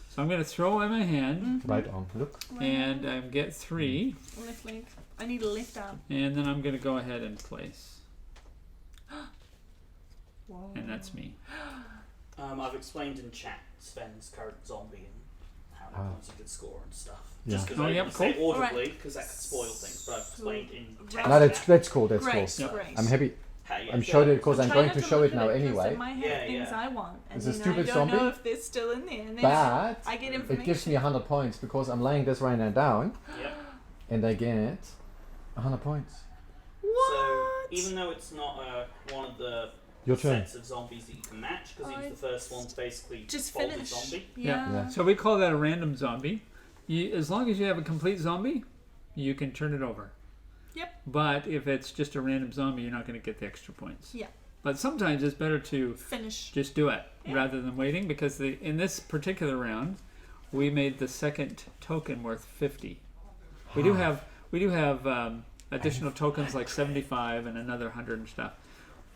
So I'm going to throw away my hand, Right arm. Look. and get 3. Left leg. I need a left arm. And then I'm going to go ahead and place. Whoa. And that's me. I've explained in chat Sven's current zombie and how many points he could score and stuff. Yeah. Just because Oh, I yep, didn't say cool. audibly, because that could spoil things. But I've explained in text. No, chat that's cool. That's Great. cool. Great. I'm happy. how you I'm feel. showing it because I'm Try going not to show look it now at 'cause anyway. I might have Yeah, things yeah. I want, and It's a then stupid I don't know zombie. if they're still in there. And then But I get information. it gives me 100 points because I'm laying this right now down, Yep. and I get 100 points. So What? even though it's not one of the Your turn. sets of zombies that you can match, because he was I the first one to basically Just fold finish. the zombie. Yeah. Yeah. So we call that a random zombie. As long as you have a complete zombie, you can turn it over. Yep. But if it's just a random zombie, you're not going to get the extra points. Yeah. But sometimes it's better to Finish. just do it Yeah. rather than waiting, because in this particular round, we made the second token worth 50. We do have additional tokens like 75 and another 100 and stuff.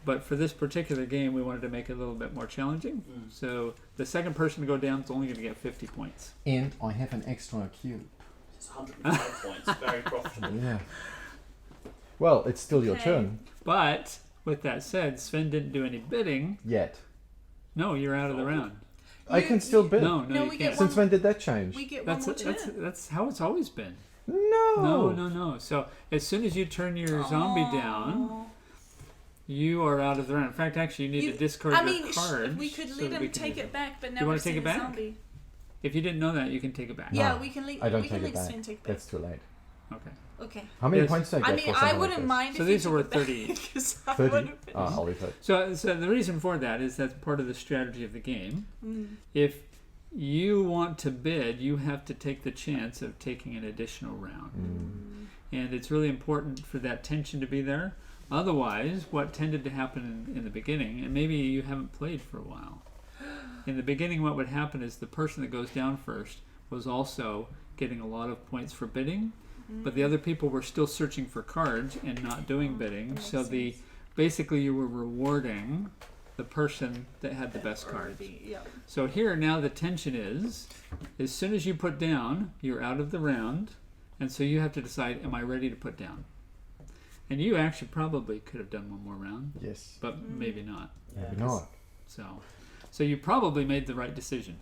But for this particular game, we wanted to make it a little bit more challenging. So the second person to go down is only going to get 50 points. And I have an extra cube. It's 105 points. Very profitable. Yeah. Well, it's still your Okay. turn. But with that said, Sven didn't do any bidding. Yet. No, you're out of the round. I can still bid. No, No, you we can't. get Since when did that change? We get one more turn. That's how it's always been. No. No. So as soon as you turn your zombie down, you are out of the round. In fact, actually, you need to discard your cards. We could so let that we him can take do it back, but now You we're wanna take it seeing a back? zombie. If you didn't know that, you can take it back. Yeah, No, we can leave. I don't we can take it let back. Sven take it back. That's too late. Okay. Okay. How many Yes. points do I get I mean, for I something wouldn't like mind So if these you are worth took it 30 back, each. 'cause I 30? would've been- I'll leave it. So the reason for that is that's part of the strategy of the game. Mm. If you want to bid, you have to take the chance of taking an additional round. And it's really important for that tension to be there. Otherwise, what tended to happen in the beginning, and maybe you haven't played for a while, in the beginning what would happen is the person that goes down first was also getting a lot of points for bidding, but the other people were still searching for cards and not doing bidding. makes So basically you were rewarding the person that had the best cards. Yeah. So here now the tension is, as soon as you put down, you're out of the round, and so you have to decide, am I ready to put down? And you actually probably could have done one more round, Yes. but maybe not. Maybe not. So you probably made the right decision.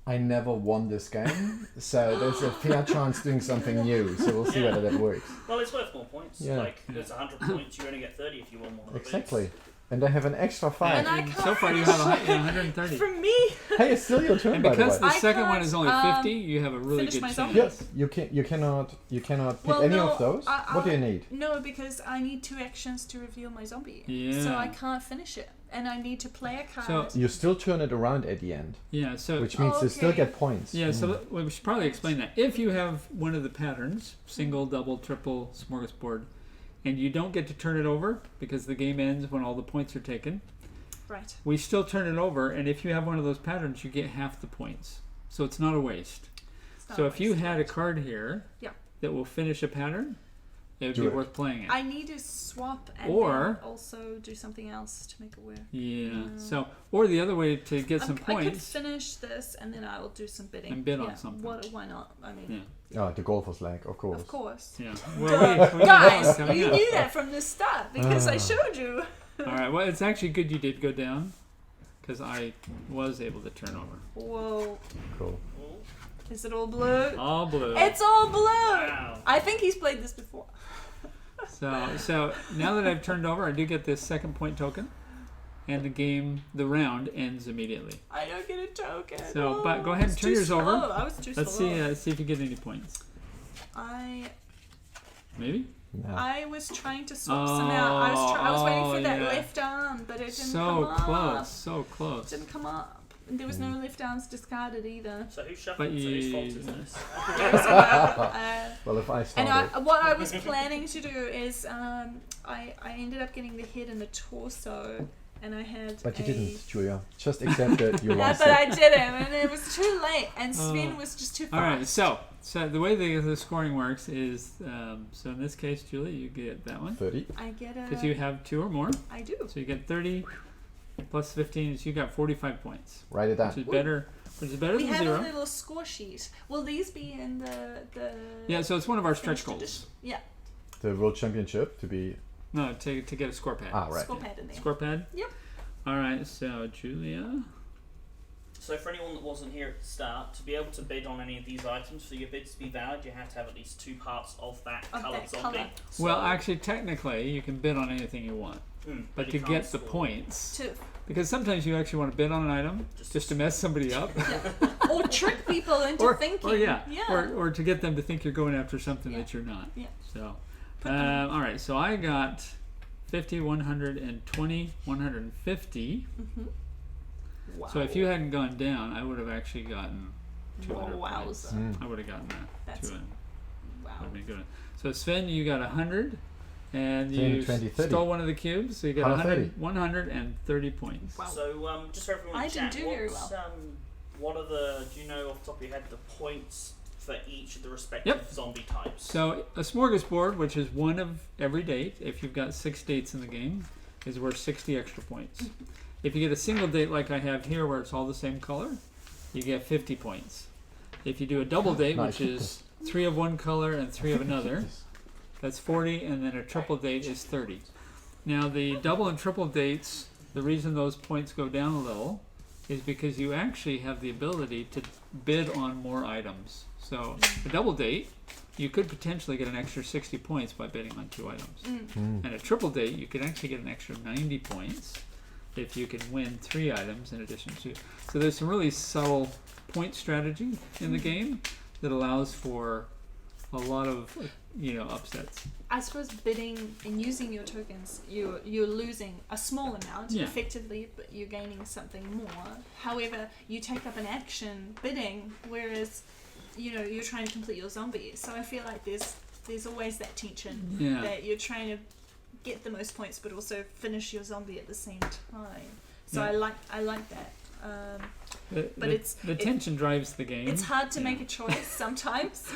I never won this game, so there's a fair chance doing something new. So we'll see whether that works. Well, it's worth more points. Yeah. Like, there's 100 points, you only get 30 if you won one of the bids. Exactly. And I have an extra 5. And I And can't so far you have 130. For me, Hey, it's still your turn, And by the because way. the I second one can't, is only 50, you have a really finish good my chance. zombie. Yes, you cannot pick Well, any no, of those. What do you need? no, because I need 2 actions to reveal my zombie. Yeah. So I can't finish it, and I need to play a card. So- You still turn it around at the end, Yeah, so which means you still okay. get points. yeah, so we should probably explain that. If you have one of the patterns, single, double, triple, smorgasbord, and you don't get to turn it over because the game ends when all the points are taken, Right. we still turn it over, and if you have one of those patterns, you get half the points. So it's not a waste. It's not So if you wasted. had a card here Yeah. that will finish a pattern, it would Do be it. worth playing it. I need to swap and Or- then also do something else to make it work. Yeah. So, or the other way to get some I could points. finish this and then I will do some bidding. And bid on Yeah, something. Why not? I mean, Yeah. Oh, the golfer's leg, of course. of course. Yeah. Well, we Guys, coming you up. knew that from the start because I Ah. showed you. All right. Well, it's actually good you did go down, because I was able to turn over. Whoa. Cool. Is it all blue? All blue. It's all blue! Wow. I think he's played this before. So now that I've turned over, I do get this second point token, and the round ends immediately. I don't get a token. So, but go ahead and it's turn too yours over. slow. I was too Let's slow. see if you get any points. Maybe. No. I was trying to swap some out. I was waiting for that left arm, but it didn't come So up. close, so It close. didn't come up. And there was no left arms discarded either. So who shuffled? So whose fault is this? Well, if I And started, what I was planning to do is I ended up getting the head and the torso, and I had but you a... didn't, Julia. Just accept it. You Yeah, lost but it. I didn't, and it was too late, and Sven was just too fast. All right. So the way the scoring works is, so in this case, Julie, you get that one 30. I get a... because you have 2 or more. I do. So you get 30 plus 15, so you got 45 points, Write it down. which is better. Which is better We than have 0. a little score sheet. Will these be in the... Yeah, so it's one of our stretch finished goals. edition? Yeah, The World Championship to be. No, to get a score pad. Ah, right. score pad in there. Score pad? Yep. All right, so Julia. So for anyone that wasn't here at the start, to be able to bid on any of these items, for your bids to be valid, you have to have at least 2 parts of that Of coloured that zombie. colour. So, Well, actually, technically, you can bid on anything you want, but you to can't get the score. points, To, because sometimes you actually want to bid on an item just to mess somebody up, or trick people into or thinking. or to get them to think you're going after something that you're not. Yeah. So, all right. So I got 50, 120, 150. Wow. So if you hadn't gone down, I would have actually gotten 200 points. Wowza. I would have gotten that. That's 200. wow. That'd be good. So Sven, you got 100, and 10, you 20, 30. stole one of the cubes, so you got 130. 130 points. Wow. So just for everyone I in didn't chat, do very what's, well. what are the, do you know off the top of your head, the points for each of the respective zombie types? So a smorgasbord, which is one of every date, if you've got 6 dates in the game, is worth 60 extra points. If you get a single date like I have here, where it's all the same color, you get 50 points. If you do a double date, Nice. which is 3 of one color and 3 of another, that's 40, and then a triple date is 30. Now the double and triple dates, the reason those points go down a little is because you actually have the ability to bid on more items. So a double date, you could potentially get an extra 60 points by bidding on 2 items. And a triple date, you could actually get an extra 90 points if you can win 3 items in addition to. So there's some really subtle point strategy in the game that allows for a lot of upsets. I suppose bidding and using your tokens, you're losing a small amount effectively, but you're gaining something more. However, you take up an action bidding, whereas you're trying to complete your zombie. So I feel like there's always that tension that you're trying to get the most points, but also finish your zombie at the same time. So I like that. But the tension drives the game. It's hard to make a choice sometimes.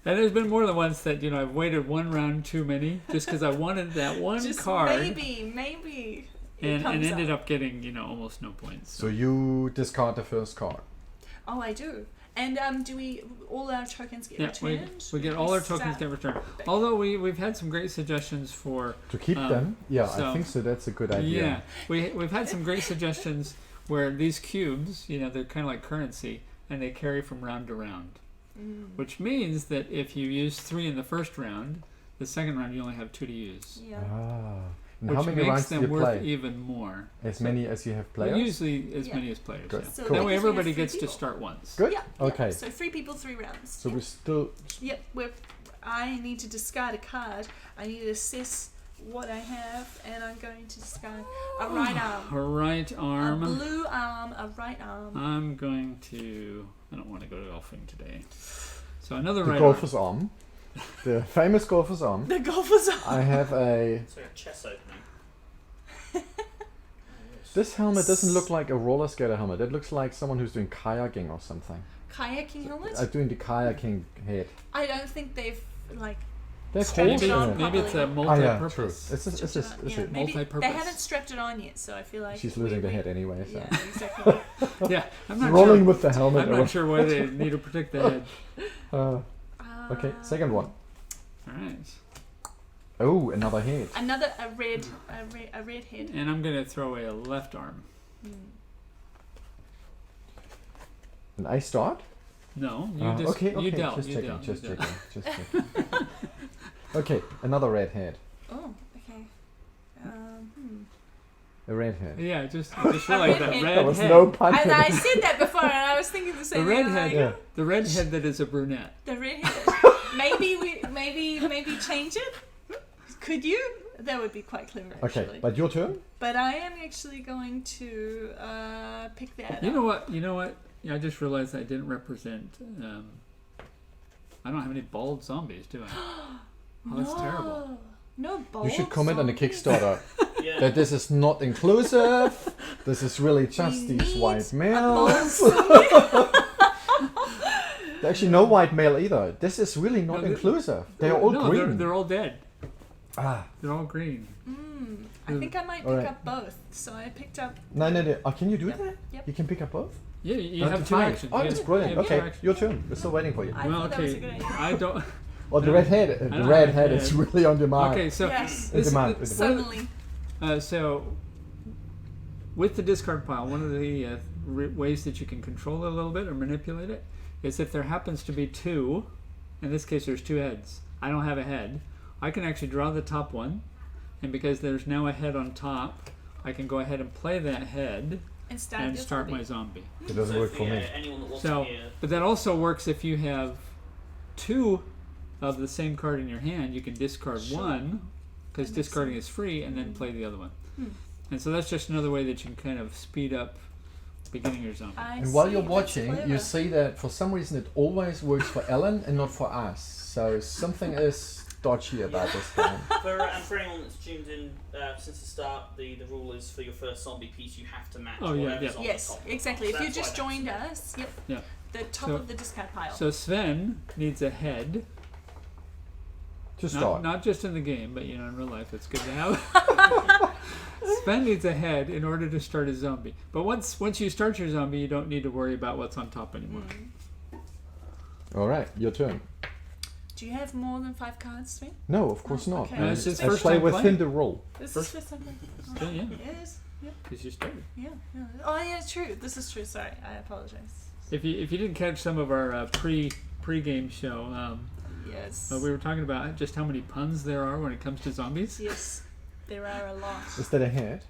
And there's been more than once that I've waited 1 round too many just because I wanted that one card. Maybe. And ended up getting almost no points. So you discard the first card. Oh, I do. And do we all our tokens get returned? We get all our tokens get returned. Although we've had some great suggestions for to keep them. Yeah, so, I think so. That's a good idea. Yeah, we've had some great suggestions where these cubes, they're kind of like currency, and they carry from round to round. Which means that if you use 3 in the first round, the second round you only have 2 to use. Yeah. And which how many makes rounds them do you worth play? even more. As many as you have players? Well, usually as many as players. Good. Yeah. So Cool. That way everybody we have gets 3 to people. start once. Good? Yeah. Okay. So 3 people, 3 rounds. So we still... Yep. I need to discard a card. I need to assess what I have, and I'm going to discard a right arm. A right arm. A blue arm, a right arm. I'm going to... I don't want to go golfing today. So another the right golfer's arm. The famous golfer's arm. The golfer's arm. I have a... It's like a chess opening. This helmet doesn't look like a roller skater helmet. It looks like someone who's doing kayaking or something. Kayaking helmet? Doing the kayaking head. I don't think they've There's strapped holes it in on it. Maybe it's a properly. True. multi-purpose. It's Maybe multi-purpose. they haven't strapped it on yet, so I feel like She's losing the head anyway. So. Yeah, exactly. Yeah, I'm not rolling sure. with the helmet. I'm not sure why they need to protect the head. Okay, second one. All right. Oh, another head. A red head. And I'm going to throw away a left arm. And I start? No, you dealt. Just you checking, dealt. just You checking, dealt. just checking. Okay, another red head. Oh, okay. A red head. Yeah, I just realized that red There was head. no pun. I said that before, and I was thinking the The same red thing. head. Yeah. The red head that is a brunette. The red head. maybe change it. Could you? That would be quite clever, actually. Okay, but your turn? But I am actually going to pick that You up. know what? Yeah, I just realized I didn't represent. I don't have any bald zombies, do I? Oh, that's terrible. No bald You should comment on the zombies. Kickstarter Yeah. that this is not inclusive. This is really just We these need white a males. bald zombie. There's actually no white male either. This is really not No, inclusive. They're all no, green. They're all dead. Ah, They're all green. I think I might pick Alright. up both. So I picked up. no. Oh, can you do Yep, that? yep. You can pick up both? Yeah, you Not have to 2 time. actions. Oh, You that's have- brilliant. you have 2 Okay, actions. your turn. We're still waiting for you. I Well, thought that was a okay. good idea. I don't. Oh, the red head. The don't red have head a is head. really on demand. Okay, so Yes. In demand. Suddenly. So with the discard pile, one of the ways that you can control it a little bit or manipulate it is if there happens to be 2. In this case, there's 2 heads. I don't have a head. I can actually draw the top one, and because there's now a head on top, I can go ahead and play that head And start, and your start zombie. my zombie. It doesn't So work for for me. anyone that wants So, to hear, but that also works if you have 2 of the same card in your hand. You can discard Sure. one because That makes discarding sense. is free, and then play the other one. Hmm. And so that's just another way that you can kind of speed up beginning your zombie. I And while see, you're that's watching, you clever. see that for some reason it always works for Ellen and not for us. So something is dodgy about this game. for anyone that's tuned in since the start, the rule is for your first zombie piece you have to match Oh, yeah, whatever's yeah. on Yes, the top. exactly. So If you that's why just that's joined there. us, yep. Yeah. The top So- of the discard pile. So Sven needs a head, To start. not just in the game, but in real life, it's good to have. Sven needs a head in order to start a zombie. But once you start your zombie, you don't need to worry about what's on top anymore. All right, your turn. Do you have more than 5 cards, Sven? No, of course not. okay. No, it's his I first play time within playing. the rule. This First- is for something. Yeah. Yes. Yep. Because you started. Yeah. Oh yeah, it's true. This is true. Sorry, I apologize. If you didn't catch some of our pre-game show, Yes. we were talking about just how many puns there are when it comes to zombies. Yes, there are a lot. Is that a head?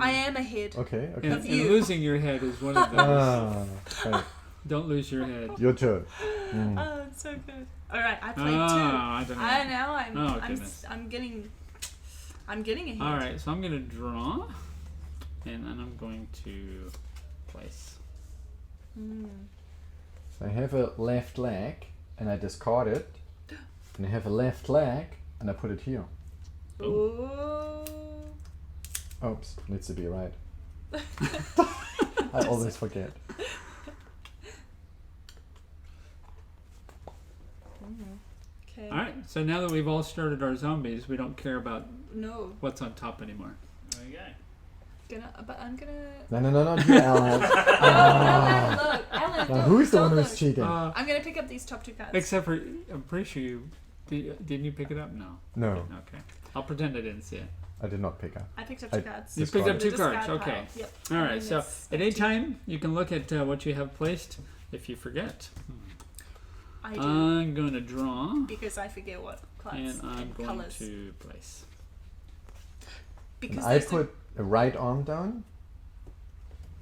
I am ahead. Okay. And you. losing your head is one of those. Right. Don't lose your head. Your turn. Oh, it's so good. All right, I played two. I don't know. I know. Goodness. I'm getting ahead. All right, so I'm gonna draw, and then I'm going to place. So I have a left leg, and I discard it. And I have a left leg, and I put it here. Ooh. Oops, needs to be right. I always forget. Okay. All right, so now that we've all started our zombies, we don't care about No. what's on top anymore. There you go. But I'm gonna. No, not you, Alan. Alan, look. Alan, Now, look, who's the don't one who's look. cheating? I'm gonna pick up these top two cards. Except for, I'm pretty sure you didn't you pick it up? No. No, Okay. I'll pretend I didn't see it. I did not pick up. I picked up I two cards. You picked up The two cards. discard Okay. pile. Yep. All And right. then So it's at any empty. time, you can look at what you have placed. If you forget, I do I'm going to draw, because I forget what cards and I'm going colors. to place. Because I there's put a right arm down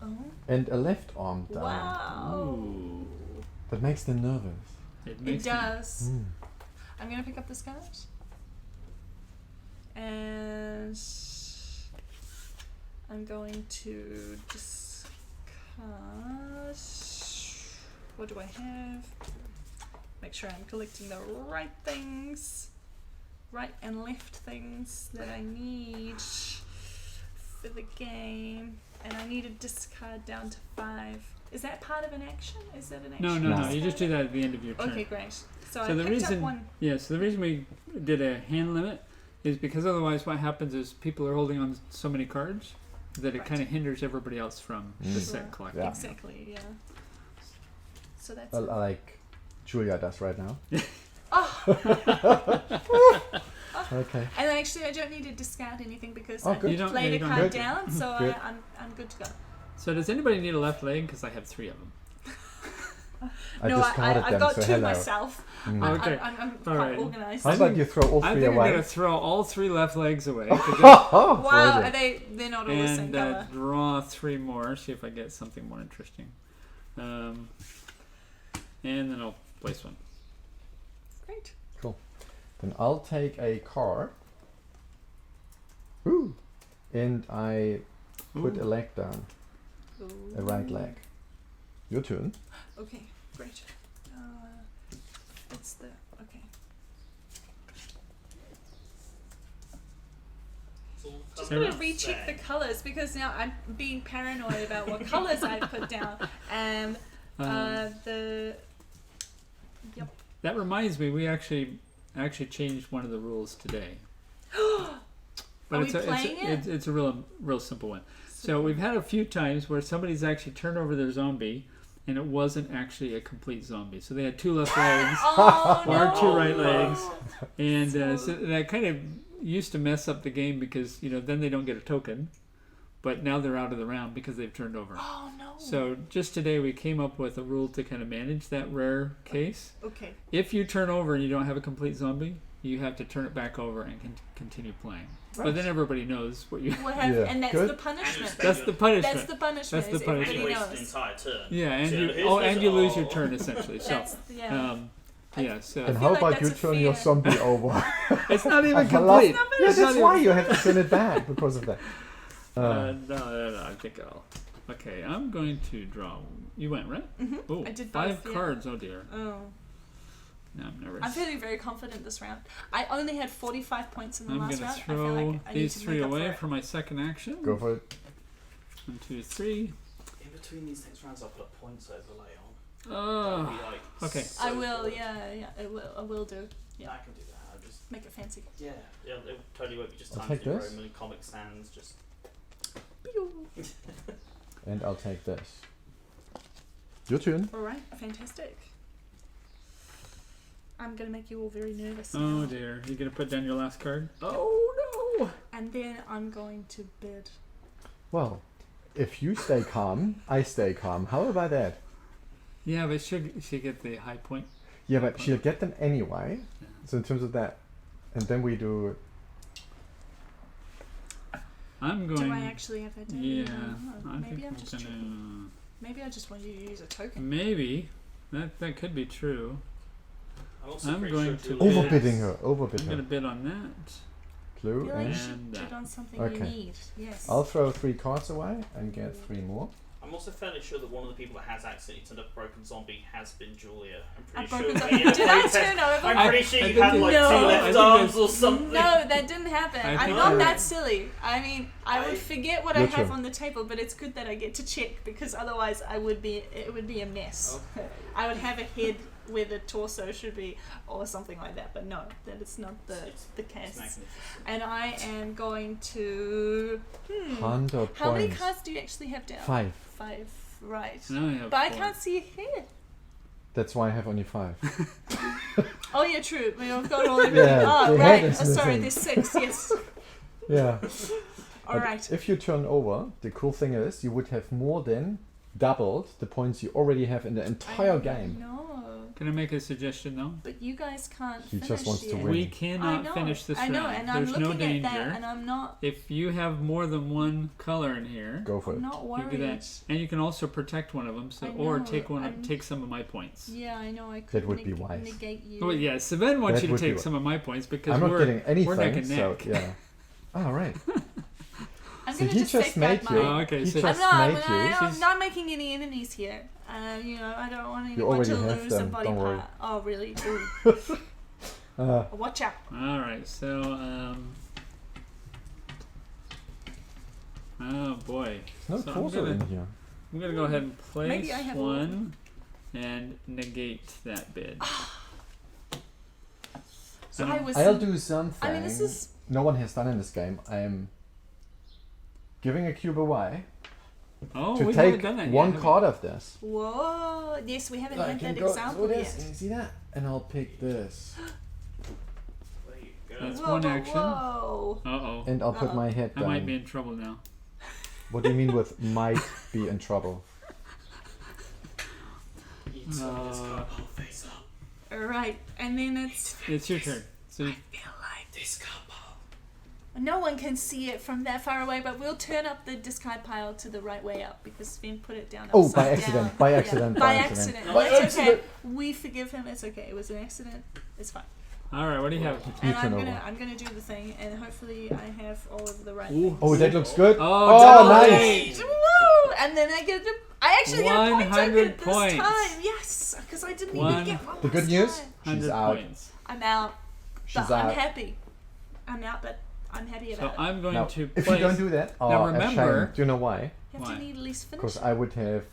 Oh. and a left arm down. Wow. Ooh. That makes them nervous. It It makes me- does. Mm. I'm gonna pick up this card. And I'm going to discard. What do I have? Make sure I'm collecting the right things. Right and left things that I need for the game. And I need to discard down to 5. Is that part of an action? Is that an action? No. No. You just do that at the end of your turn. Okay, great. So I So the picked reason, up one. so the reason we did a hand limit is because otherwise, what happens is people are holding on so many cards that it Right. kind of hinders everybody else from the Mm. set Sure. collecting. Yeah. Exactly, yeah. So that's Well, like Julia does right now. Okay. And actually, I don't need to discard anything because Oh, I good. You don't- played yeah, a you don't card Good. down, so Good. I'm good to go. So does anybody need a left leg? Because I have 3 of them. I no, discarded I've them, got so 2 hello. myself. Mm. Okay. I'm All quite right. organised. How about you throw all I 3 think I'm away? going to throw all 3 left legs away Oh, Wow, brilliant. they're not all the same and colour. draw 3 more. See if I get something more interesting. And then I'll place one. Great. Then I'll take a card. Ooh. And I put a leg down. A right leg. Your turn. Okay, great. It's the okay. It's all Just coming gonna up recheck the there. colours because now I'm being paranoid about what colours I put down and the. Yep. That reminds me, we actually changed one of the rules today. But Are it's we a, playing it? it's a real simple one. So we've had a few times where somebody's actually turned over their zombie, and it wasn't actually a complete zombie. So they had 2 left legs Oh, or no. 2 right legs, and so that kind of used to mess up the game because then they don't get a token, but now they're out of the round because they've turned over. Oh no. So just today we came up with a rule to kind of manage that rare case. Okay. If you turn over and you don't have a complete zombie, you have to turn it back over and continue playing. But then everybody knows what you. What have, Yeah. and that's Good. the punishment. That's the punishment. That's the punishment. That's the is And everybody you waste the knows. entire turn. Yeah, and So you here's this- lose your oh. turn essentially. So That's yeah. yeah, so And feel how like about you that's a turn your fair- zombie over? it's not even I love- complete. Yeah, It's not that's why even- you have to send it back because of that. No, I think I'll. Okay, I'm going to draw. You went right. Oh, I did 5 both, yeah. cards. Oh dear. Oh. Now I'm nervous. I'm feeling very confident this round. I only had 45 points in the I'm last gonna round. I throw feel like I need these to 3 make up away for for my second action. Go for it. 1, 2, 3. In between these next rounds, I'll put a points overlay on. Oh. That'd be like okay. so I will, good. yeah, I will do. Yeah. I can do that. I'll just Make it fancy. it totally won't be just I'll time take for your this. Roman comic stands. Just And I'll take this. Your turn. Alright, fantastic. I'm gonna make you all very nervous Oh now. dear. You gonna put down your last card? Oh no. And then I'm going to bid. Well, if you stay calm, I stay calm. How about that? Yeah, but she get the high point. Yeah, but she'll get them anyway. Yeah. So in terms of that, and then we do. I'm going. Do I actually have that? Yeah. Maybe I'm just tripping. Maybe I just want you to use a token. Maybe that could be true. Also I'm pretty going sure to Julia Overbidding has- her. Overbid I'm gonna her. bid on that. Clue. I feel like you And should And, bid on something okay. you need. Yes. I'll throw 3 cards away and get 3 more. I'm also fairly sure that one of the people that has accidentally turned up a broken zombie has been Julia. I'm A pretty broken sure. zombie. Did I turn over? I'm pretty sure I you think had it- like No. 2 I left think arms it's- or something. No, that didn't happen. I I'm think not you're that right. silly. I mean, I would forget what Your I have turn. on the table, but it's good that I get to check because otherwise it would be a mess. Okay. I would have a head where the torso should be or something like that, but no, that is not the It's case. magnificent. And I am going to 100 How many points. cards do you actually have down? 5. 5, right. Now I have But I 4. can't see a head. That's why I have only 5. Oh yeah, true. We've got all of Yeah, Oh the right. head is Oh, sorry, missing. there's 6. Yes. Yeah. All But right. if you turn over, the cool thing is you would have more than doubled the points you already have in the entire game. No, Can I make a suggestion though? but you guys can't. He finish just wants to yet. win. We I cannot know. finish this I know, round. and I'm There's looking no danger. at that, and I'm not. If you have more than one color in here, Go for I'm it. not you worried. do that, and you can also protect one of them. So, I or know, take I'm- take some of my points. Yeah, I know. I could That would be wise. negate you. Well, yeah, Sven wants That you to would be take wise. some of my points because I'm not we're getting we're neck anything, and so neck. yeah. All right. I'm So gonna he just just safeguard made you. mine. Okay, he so just I'm made you. I'm not making any enemies here. You know, I don't want anyone already to have lose a them, body don't worry. part. Oh, really? Uh, Watch out. All right, so oh boy, no So I'm torso gonna- in here. I'm gonna go ahead and place Maybe I have a one and negate that bid. So I I don't- was. I'll do something I mean, this is. no one has done in this game. I'm giving a cube away Oh, to we haven't take done that one yet, card of this. Whoa! Yes, we haven't I had can that go example through yet. this. You see that? And I'll pick this. There you go. That's Whoa, one whoa, action. whoa. Uh-oh. And I'll put Uh-oh. my head I down. might be in trouble now. What do you mean with might be in trouble? You turn this card pile face up. All right, and then it's. It's your turn. So you, Feel like This card pile. no one can see it from that far away, but we'll turn up the discard pile to the right way up because Sven put it down. Oh, upside by accident, down. by Yeah, accident, by by accident. accident. By That's accident. okay. We forgive him. It's okay. It was an accident. It's fine. all right, what do you have? You And turn I'm over. gonna do the thing, and hopefully I have all of the right Ooh. things. Oh, that looks good. Oh, Oh, nice. nice. Woo! And then I get I actually get a point 100 this points. time. Yes, because I didn't One. even get one. The good last news? time. She's 100 out. points. I'm out. She's But I'm out. happy. I'm out, but I'm happy So about it. I'm going Now, to if place. you don't do that, oh, Now a remember- shame. Do you know why? You have Why? to need at least finish. Because I would have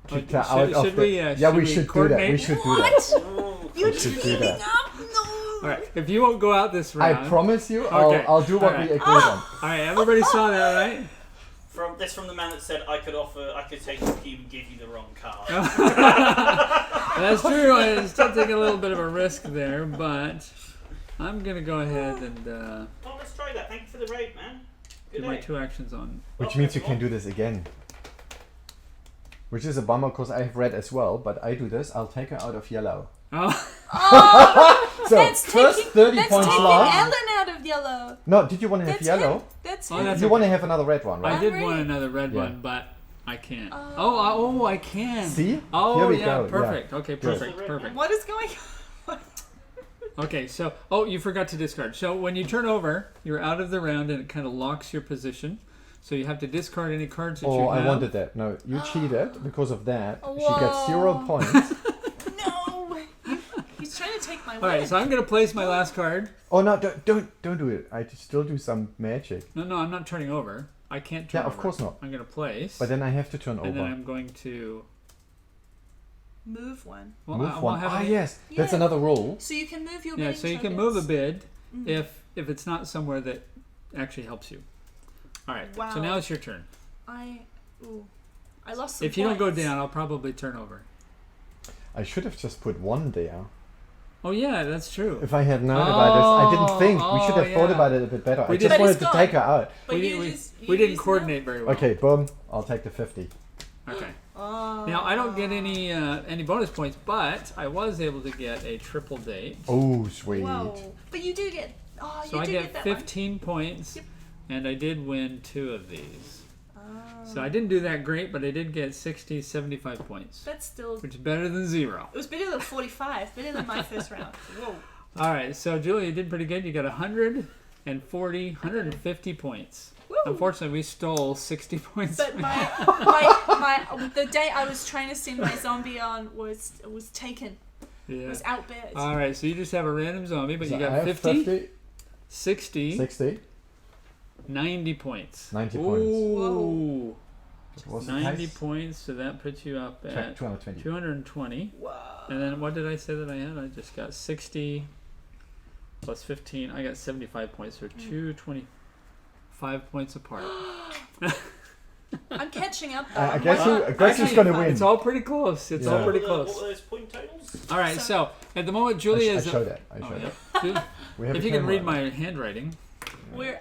kicked her should- out of should the. we, yeah, should we we should do that. We coordinate? should do that. Oh, You're We should do teaming that. up. No. All right, if you won't go out this round. I promise you, Okay. I'll do what Alright. we agreed on. All right, everybody saw that, right? from the man that said I could take the cube and give you the wrong card. That's true. I'm still taking a little bit of a risk there, but I'm gonna go ahead and Oh, let's try that. Thank you for the raid, man. do Good my day. 2 actions on. Which means you can do this again. Which is a bummer because I have red as well, but I do this. I'll take her out of yellow. Oh, So That's first taking, 30 that's points taking lost. Ellen out of yellow. No, did you want to have That's yellow? him. That's Oh, him. that's You okay. want to have another red one, I right? did I'm want ready. another red Yeah. one, but I can't. Oh. Oh, I can. See? Oh, Here we yeah, go, yeah. perfect. Okay, Good. perfect, perfect. What is going on? Okay, so you forgot to discard. So when you turn over, you're out of the round, and it kind of locks your position. So you have to discard any cards that you Oh, have. I wanted that. No, you cheated because of that. She Whoa. gets 0 points. No. He's trying to take my All right, win. so I'm gonna place my last card. Oh no, don't do it. I still do some magic. No, I'm not turning over. I can't turn Yeah, over. of course not. I'm gonna place. But then I have to turn and then over. I'm going to. Move one. Well, Move I won't one. have Ah, any- yes. That's Yeah. another rule. So you can move your Yeah, bidding so you can tokens. move a bid Mhm. if it's not somewhere that actually helps you. All right. Wow. So now it's your turn. I lost some If you don't go points. down, I'll probably turn over. I should have just put 1 there. Oh yeah, that's true. If I had known about this, I didn't think. We should have thought yeah. about it a bit better. We I just did. wanted But to it's take her gone. out. But you We didn't use coordinate very well. Okay, boom. I'll take the 50. Okay. Oh. Now I don't get any bonus points, but I was able to get a triple date. Oh, sweet. Whoa. But you do get. Oh, So you I do get that 15 points, Yep. and I did win 2 of these. one. So I didn't do that great, but I did get 60, 75 points, That's still. which is better than 0. It was better than 45. Better than my first round. Whoa. All right, so Julia, you did pretty good. You got 150 points. Woo. Unfortunately, we stole 60 points. But the day I was trying to send my zombie on was taken. Yeah. Was outbid. All right, so you just have a random zombie, but So you I got have 50, 60, 60. 90 points. 90 points. Ooh. It was 90 points, so that puts you up at 220. 220. Whoa. And then what did I say that I had? I just got 60 plus 15. I got 75 points, so 225 points apart. I'm catching up though. I guess who's Actually, going to win? It's all pretty close. It's all Yeah. pretty What close. were those point totals? All right, So- so at the moment, Julia I is. showed that. I Oh, showed yeah. that. Ju- We have if a you can camera read on. my handwriting,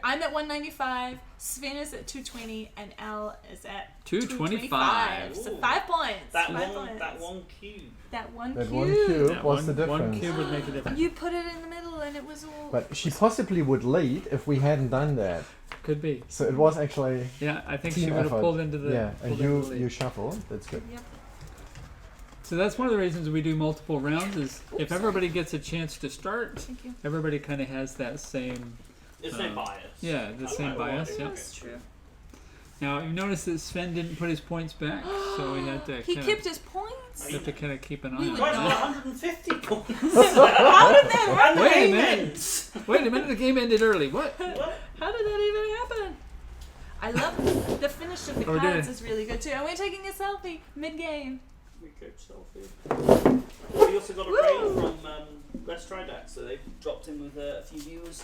I'm at 195. Sven is at 220, and Al is at 225. So Ooh. 5 points. That 5 one, points. that one cube. That one That cube. one cube. that What's the one difference? cube would make a difference. You put it in the middle, and it was all. But she possibly would lead if we hadn't done that. Could be. So it was actually Yeah, I think team she would have effort. pulled into the. yeah, and pulled into the lead. you shuffle. That's good. Yep. So that's one of the reasons we do multiple rounds is if sorry. everybody gets a chance to start, Thank you. everybody kind of has that same, There's no bias. yeah, the same Okay, bias. well, Yeah. That's true. Now you notice that Sven didn't put his points back, so we had to He kind kept his points. have to kind of keep an We eye would on Guys, that. I got 150 points. How did that And the Wait a game minute. ends. Wait a minute, the game ended early. What? What? How did that even happen? I love the finish of the Oh, we did cards it. is really good too. And we're taking a selfie mid-game. We go selfie. We also got a Woo! raid from Let's Try That, so they dropped in with a few viewers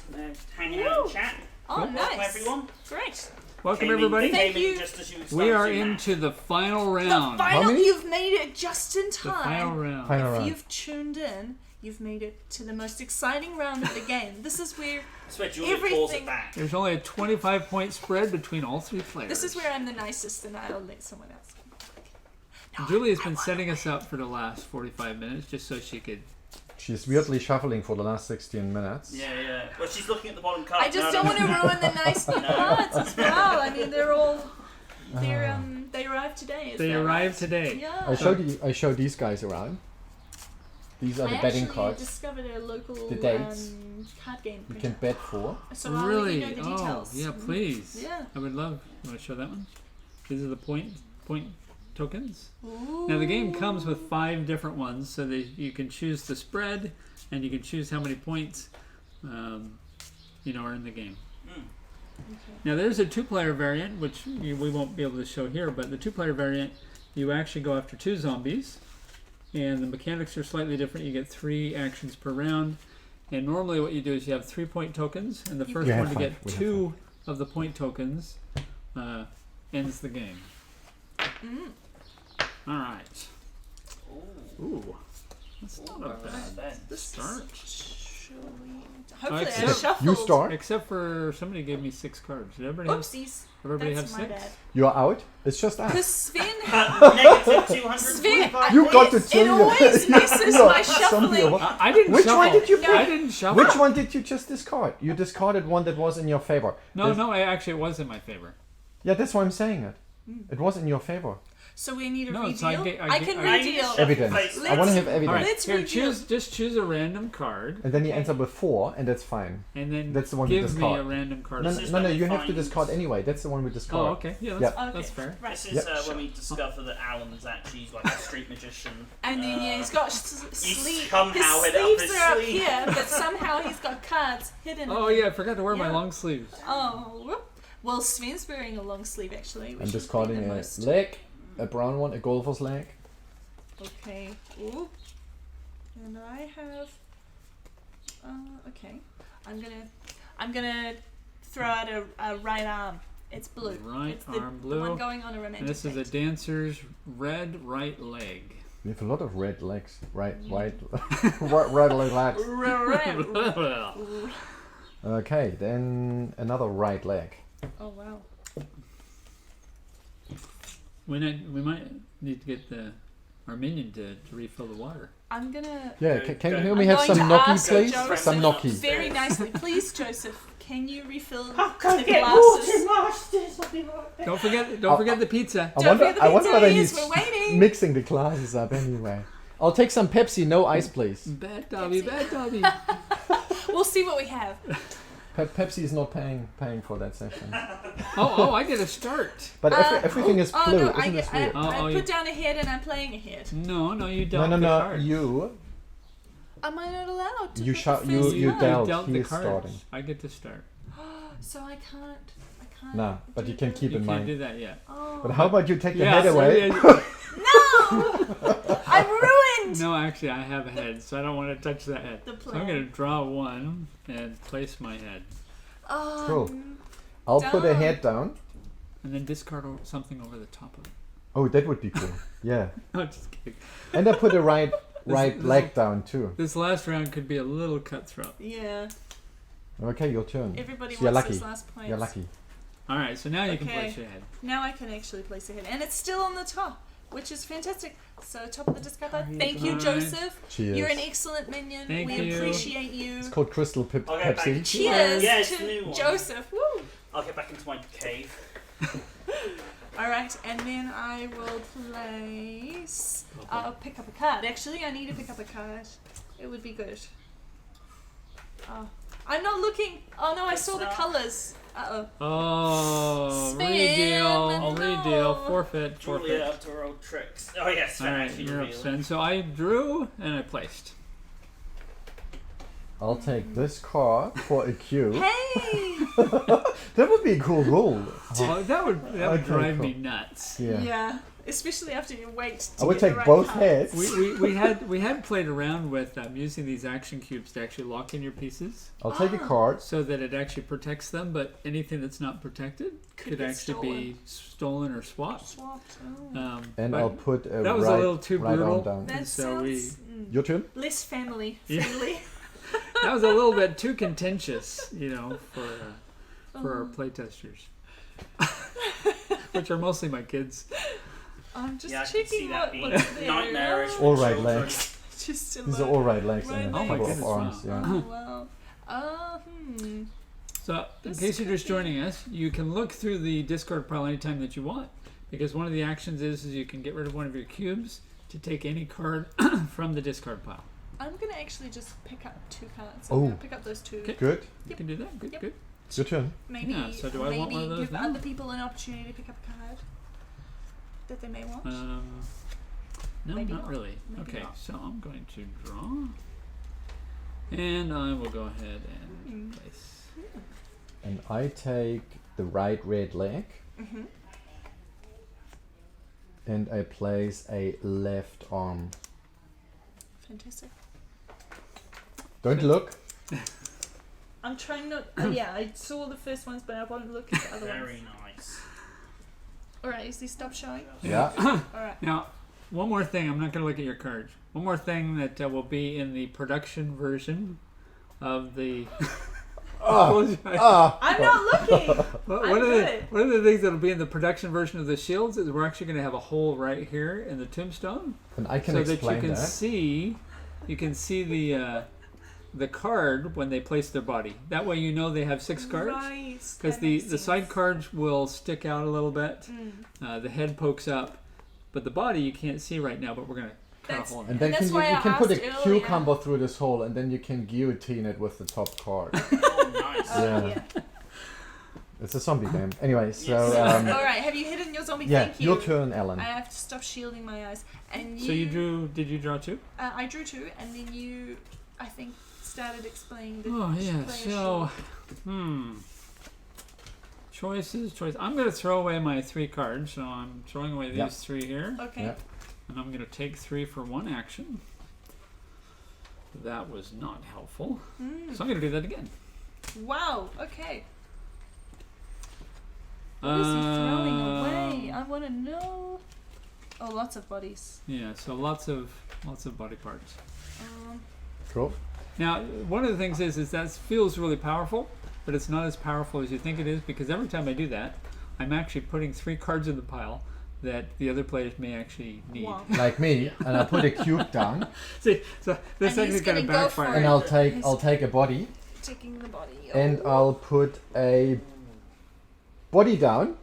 hanging out Woo! in chat. Oh, Welcome nice. everyone. Great. Welcome Came in- everybody. they Thank came in you. just as you We started are doing that. into the final The round. final, many? you've made it just in The final time. round. Final If round. you've tuned in, you've made it to the most exciting round of the game. This is where That's where Julia calls everything- it back. There's only a 25-point spread between all 3 players. this is where I'm the nicest, and I'll let someone else. No, Julia's I been won. setting us up for the last 45 minutes just so she could. She's weirdly shuffling for the last 16 minutes. Yeah, yeah. Well, she's looking at the bottom card. I just don't want to ruin the nice new cards as well. I mean, they're all. They arrived today. Is They that arrived right? today. Yeah. I showed these guys around. These are the I betting actually cards. discovered a local The dates. card game. You printer. can bet for. So I'll Really? let you know the details. Oh, yeah, please. Yeah. I would love. You want to show that one? These are the point tokens. Ooh. Now the game comes with 5 different ones, so that you can choose the spread, and you can choose how many points, are in the game. Mm. Now there's a 2-player variant, which we won't be able to show here, but the 2-player variant, you actually go after 2 zombies, and the mechanics are slightly different. You get 3 actions per round, and normally what you do is you have 3 point tokens, and the first We have one to 5. get We have 2 of the point tokens ends the game. Mm. All right. Ooh. Ooh, that's not a bad Then. start. Hopefully I Except shuffled. You start. Except for somebody gave me 6 cards. Did everybody have? Oopsies. Everybody That's have my 6? bad. You're out. It's just Because us. Sven, Negative 225. You got to it chill your- always messes No, my something shuffling. about- I didn't Which shuffle. one did you No. pick? I didn't shuffle. Which one did you just discard? You discarded one that was in your favor. No, This- actually, it was in my favor. Yeah, that's why I'm saying it. It was in your favor. So we need a No, redeal. so I can I need redeal. to Evidence. face I want to have All evidence. right, Let's here, reveal. just choose a random card, And then he Okay. ends up with 4, and that's fine. and then That's the one you give me discard. a random card. No, This is no, when we you have to find- discard anyway. That's the one we discard. Oh, okay. Yeah, Yeah. that's fair. Right. This is Yep. when we discover that Alan's actually like a street magician. And then yeah, he's got he's his somehow hid up sleeves his are up sleeve. here, but somehow he's got cards hidden. Oh yeah, I forgot to wear my Yeah. long sleeves. Oh, whoop. Well, Sven's wearing a long sleeve actually. Which I'm is discarding the a most. leg, a brown one, a golfer's leg. Okay. Ooh. And I have. Okay. I'm gonna throw out a right arm. It's blue. Right it's the, arm The blue. one going on a romantic And this is a date. dancer's red right leg. We have a lot of red legs. Right, red legs. Okay, then another right leg. Oh wow. We might need to get our minion to refill the water. I'm gonna. Yeah, Go- can go. we I'm have going some to gnocchi, ask please? Joseph Some gnocchi. Very nicely, please, Joseph. Can you refill the Get glasses? water, masters. I'll be right back. Don't forget the pizza. I Don't wonder, forget the I wonder pizza, whether yes, he's we're waiting. mixing the glasses up anyway. I'll take some Pepsi, no ice, please. Bad Dobby, bad Dobby. We'll see what we have. Pepsi is not paying for that session. Oh, I get a start. But everything is Oh blue. no, Isn't this weird? I put down a head and I'm playing a head. No, you dealt No, the card. you Am I not allowed to? You put shall- the you- first you one? dealt. He the is cards. starting. I get to start. So I can't. No, but do you can the- keep You in can't mind. do that yet. Oh. But how about you take the Yeah, head away? No! I'm ruined. No, actually, I have a head, so I don't want to touch that head. The So I'm going to draw one and place my head. Oh, Cool. I'll put a Dumb. head down. And then discard something over the top of it. Oh, that would be cool. Yeah. No, just kidding. And I put a right this leg down too. This last round could be a little cutthroat. Yeah. Okay, your turn. Everybody So you're wants lucky. those last points. You're lucky. Alright, so now you can Okay. place your head. Now I can actually place a head, and it's still on the top, which is fantastic. So top of the discard pile. Thank you, Alright. Joseph. Cheers. You're an excellent minion. Thank we you. appreciate you. It's called Crystal I'll go back. Pepsi. Cheers Yeah, it's the to new one. Joseph. Woo! I'll get back into my cave. All right, and then I will place. I'll pick up a card. Actually, I need to pick up a card. It would be good. Oh, I'm not looking. Oh no, I saw the colors. Uh oh. Oh, Sven, redeal, no. redeal, forfeit, Julia forfeit. up to her old tricks. Oh yes, Sven Alright, actually you're up, revealed. Sven. So I drew and I placed. I'll take this card for a cube. Hey! That would be a cool rule. Oh, that would Okay, drive me cool. nuts. Yeah. Yeah, especially after you wait. To I would get the take right both card. heads. We had played around with using these action cubes to actually lock in your pieces I'll take a card. so that it actually protects them, but anything that's not protected Could could get actually be stolen or swapped. Swapped. Oh. And but I'll put a that was a right, little too right brutal. arm down. That so we- sounds Your turn? less family Yeah. friendly. that was a little bit too contentious, for our playtesters, which are mostly my kids. I'm just Yeah, I can see checking that being what's there. nightmarish. All right Children. legs. Just a These are look. all right legs Right and a legs. couple goodness, of arms. wow. Yeah. Oh wow. So, in This case you're could just be- joining us, you can look through the discard pile anytime that you want, because one of the actions is you can get rid of one of your cubes to take any card from the discard pile. I'm gonna actually just pick up 2 cards. Oh. I'm gonna pick up those 2. Okay. Good. You can do that. Good, Yep. good. It's your turn. Maybe. Yeah, so do I maybe want one of those give now? other people an opportunity to pick up a card that they may want. No, Maybe not not. really. Maybe Okay, not. so I'm going to draw, and I will go ahead and Mm. place. And I take the right red leg Mhm. and I place a left arm. Fantastic. Don't look. I'm trying not. Yeah, I saw the first ones, but I won't look at the other Very ones. nice. All right, is this stop showing? Yeah. All right. Now, one more thing. I'm not going to look at your cards. One more thing that will be in the production version of the. Oh, I'm not looking. One I'm of good. one of the things that'll be in the production version of the shields is we're actually going to have a hole right here in the tombstone, and I can so that you explain can that. see, the card when they place their body. That way, you know they have 6 cards. Right. Because that the makes side sense. cards will stick out a little bit. Mm. The head pokes up, but the body you can't see right now. But we're gonna cut That's- a hole in And it. then That's you why I can put a asked earlier. cucumber through this hole, and then you can guillotine it with the top card. Oh, nice. Oh, Yeah. yeah. It's a zombie game. Anyway, so All right. Have you hidden your zombie? yeah, Thank you. your turn, Alan. I have to stop shielding my eyes. And you. So you drew? Did you draw 2? I drew 2, and then you, I think, started explaining the. Oh yeah. player So, shield. choices. I'm gonna throw away my 3 cards. So I'm throwing away these Yep. 3 here, Okay. Yeah. and I'm gonna take 3 for 1 action. That was not helpful. Mm. So I'm gonna do that again. Wow. Okay. What is he throwing away? Um, I want to know. Oh, lots of bodies. Yeah, so lots of body parts. Cool. Now, one of the things is that feels really powerful, but it's not as powerful as you think it is, because every time I do that, I'm actually putting 3 cards in the pile that the other players may actually need. Wow. Like me, and I put a cube down, See, so this And he's actually kind of gonna go for backfire. and I'll take a body, Taking the body. and Oh. I'll put a body down,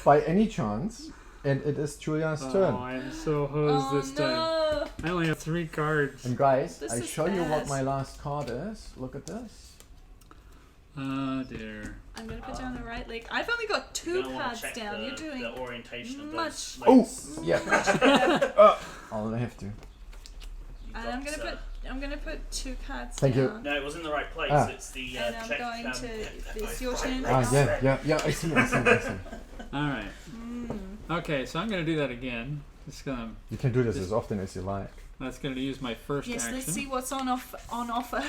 by any chance, and it is Julia's turn. Oh, I am so hosed this time. No. I only have 3 cards. And guys, This I is show you what bad. my last card is. Look at this. Oh dear. I'm gonna put down the right leg. I've only got 2 You're gonna wanna cards check down. the, You're doing the orientation of much- those Oh, legs. yeah. I'll have to. You And got, I'm gonna put 2 cards Thank you. down. No, it was in the right place. Ah. It's the And I'm check. going to. It's your turn. Ah, yeah. I see. All right. Okay, so I'm going to do that again. Just gonna. You can do this as often as you like. That's going to use my first Yes, action. let's see what's on offer.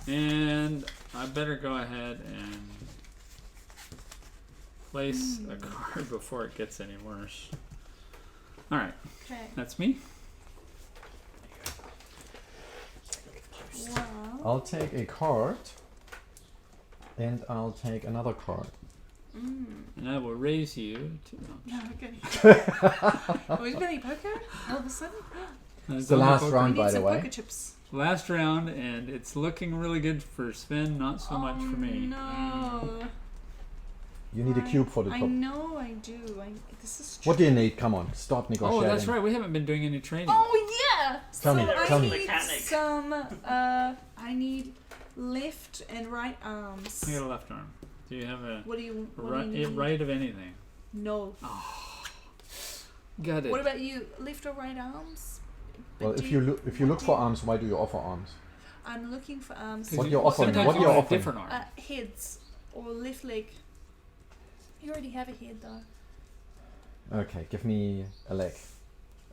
And I better go ahead and place a card before it gets any worse. All right, Okay. that's me. Wow. I'll take a card, and I'll take another card. And I will raise you to. No, okay. Are we playing poker all of a sudden? It's the last We round, need by the some way. poker chips. Last round, and it's looking really good for Sven, not so much for me. No. You need a cube for the I top. know I do. This is true. What do you need? Come on, stop negotiating. Oh, that's right. We haven't been doing any training. Oh yeah. Tell me, I tell me. need Mechanic. some. I need left and right arms. I got a left arm. Do you have a What do you? What right, do you need? right of anything? No. Got it. What about you? Left or right arms? Well, But if do you look what do for arms, why do you offer arms? I'm looking for arms. What do you offer me? Sometimes What do you want a offer me? different arm. Heads or left leg. You already have a head though. Okay, give me a leg,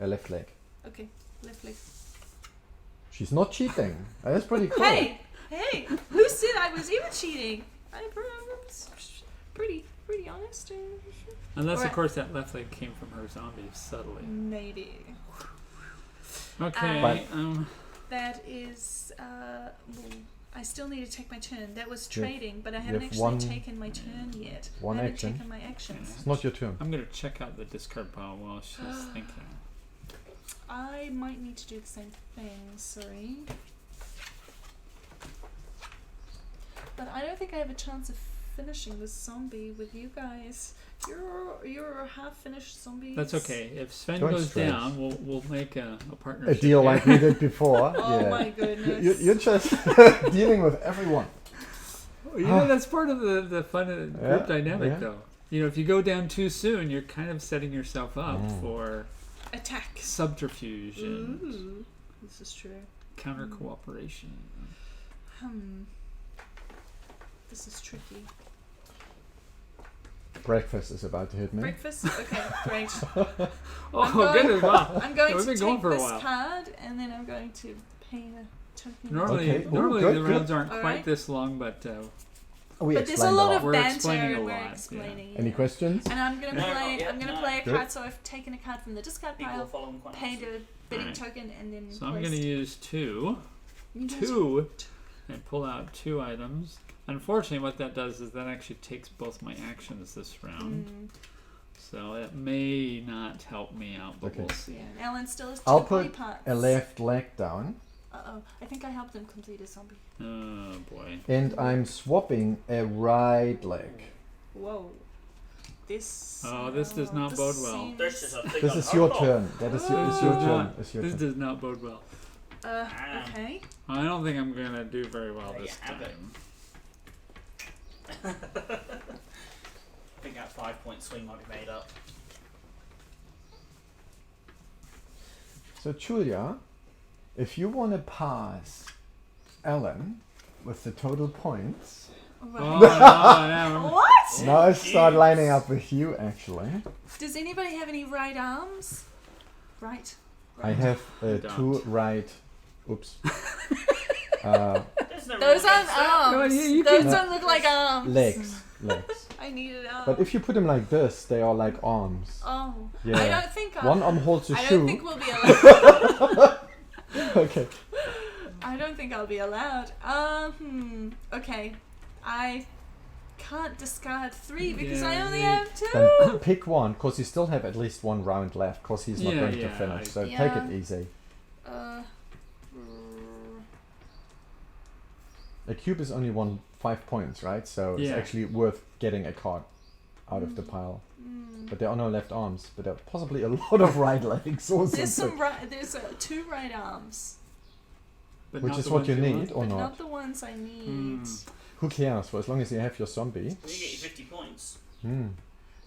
a left leg. Okay, left leg. She's not cheating. That's pretty cool. Hey, who said I was even cheating? I'm pretty honest. Unless, Alright. of course, that left leg came from her zombie subtly. Maybe. Okay. But- That is. I still need to take my turn. That was You have- trading, but I you haven't have actually one- taken my turn yet. one I haven't action. taken my actions. It's not your turn. I'm going to check out the discard pile while she's thinking. I might need to do the same thing. Sorry. But I don't think I have a chance of finishing this zombie with you guys. You're half finished zombies. That's okay. If Sven Don't goes stress. down, we'll make a A partnership. deal here. like we did before. Oh yeah. my goodness. You're just dealing with everyone. You know, that's part of the fun of the group Yeah, dynamic, yeah. though. You know, if you go down too soon, you're kind of setting yourself up Mm. for Attack. subterfuge and Ooh, this is true. counter cooperation. This is tricky. Breakfast is about to hit me. Breakfast? Okay, great. Oh, I'm going- goodness, wow. I'm going We've to been going take for a this while. card and then I'm going to pay the token. Normally, Okay. Ooh, normally good, the good. rounds aren't All quite right. this long, but We But there's a explained lot of We're banter explaining a and we're lot, yeah. explaining. Any yeah. questions? And I'm gonna No, play. not yet, I'm gonna no. play a Good. card. So I've taken a card from the discard People are pile, following quite paid a bidding Alright. token, and then. so I'm placed- going to use two and pull out 2 items. Unfortunately, what that does is that actually takes both my actions this round. So it may not help me out, but Okay. we'll see. Yeah, and Alan still has 2 I'll body put parts. a left leg down, Uh-oh. I think I helped him complete a zombie. Oh boy. and I'm swapping a right leg. Whoa. This. Oh, this does not this bode well. seems- There's just a thing This on is your top. turn. That is your, it's your Oh. turn. It's your This turn. does not bode well. Okay. I don't think I'm going to do very well There you this have it. time. I think that 5-point swing might be made up. So Julia, if you want to pass Alan with the total points, Right. Oh, no, no. What? now I start lining up with you. Actually, Does anybody have any right arms? Right. I have I 2 don't. right. Oops. There's no Those rule aren't against that. arms. No, you Those can- don't look like arms. Legs. Legs. I I need it out. But if you put them like this, they are like arms. Oh. Yeah. I don't think One arm holds a I shoe. don't think we'll be allowed. Okay. I don't think I'll be allowed. Okay. I can't discard 3 because I only have 2. Then pick one, because you still have at least one round left, because he's not going to finish. So take Yeah. it easy. A cube is only 5 points, right? So it's actually worth getting a card out of the pile. But there are no left arms, but there are possibly a lot of right legs or There's something. there's 2 right arms, But Which not is the what ones you need, want. or but not? not the ones I need. Who cares? For as long as you have your zombie. You get your 50 points.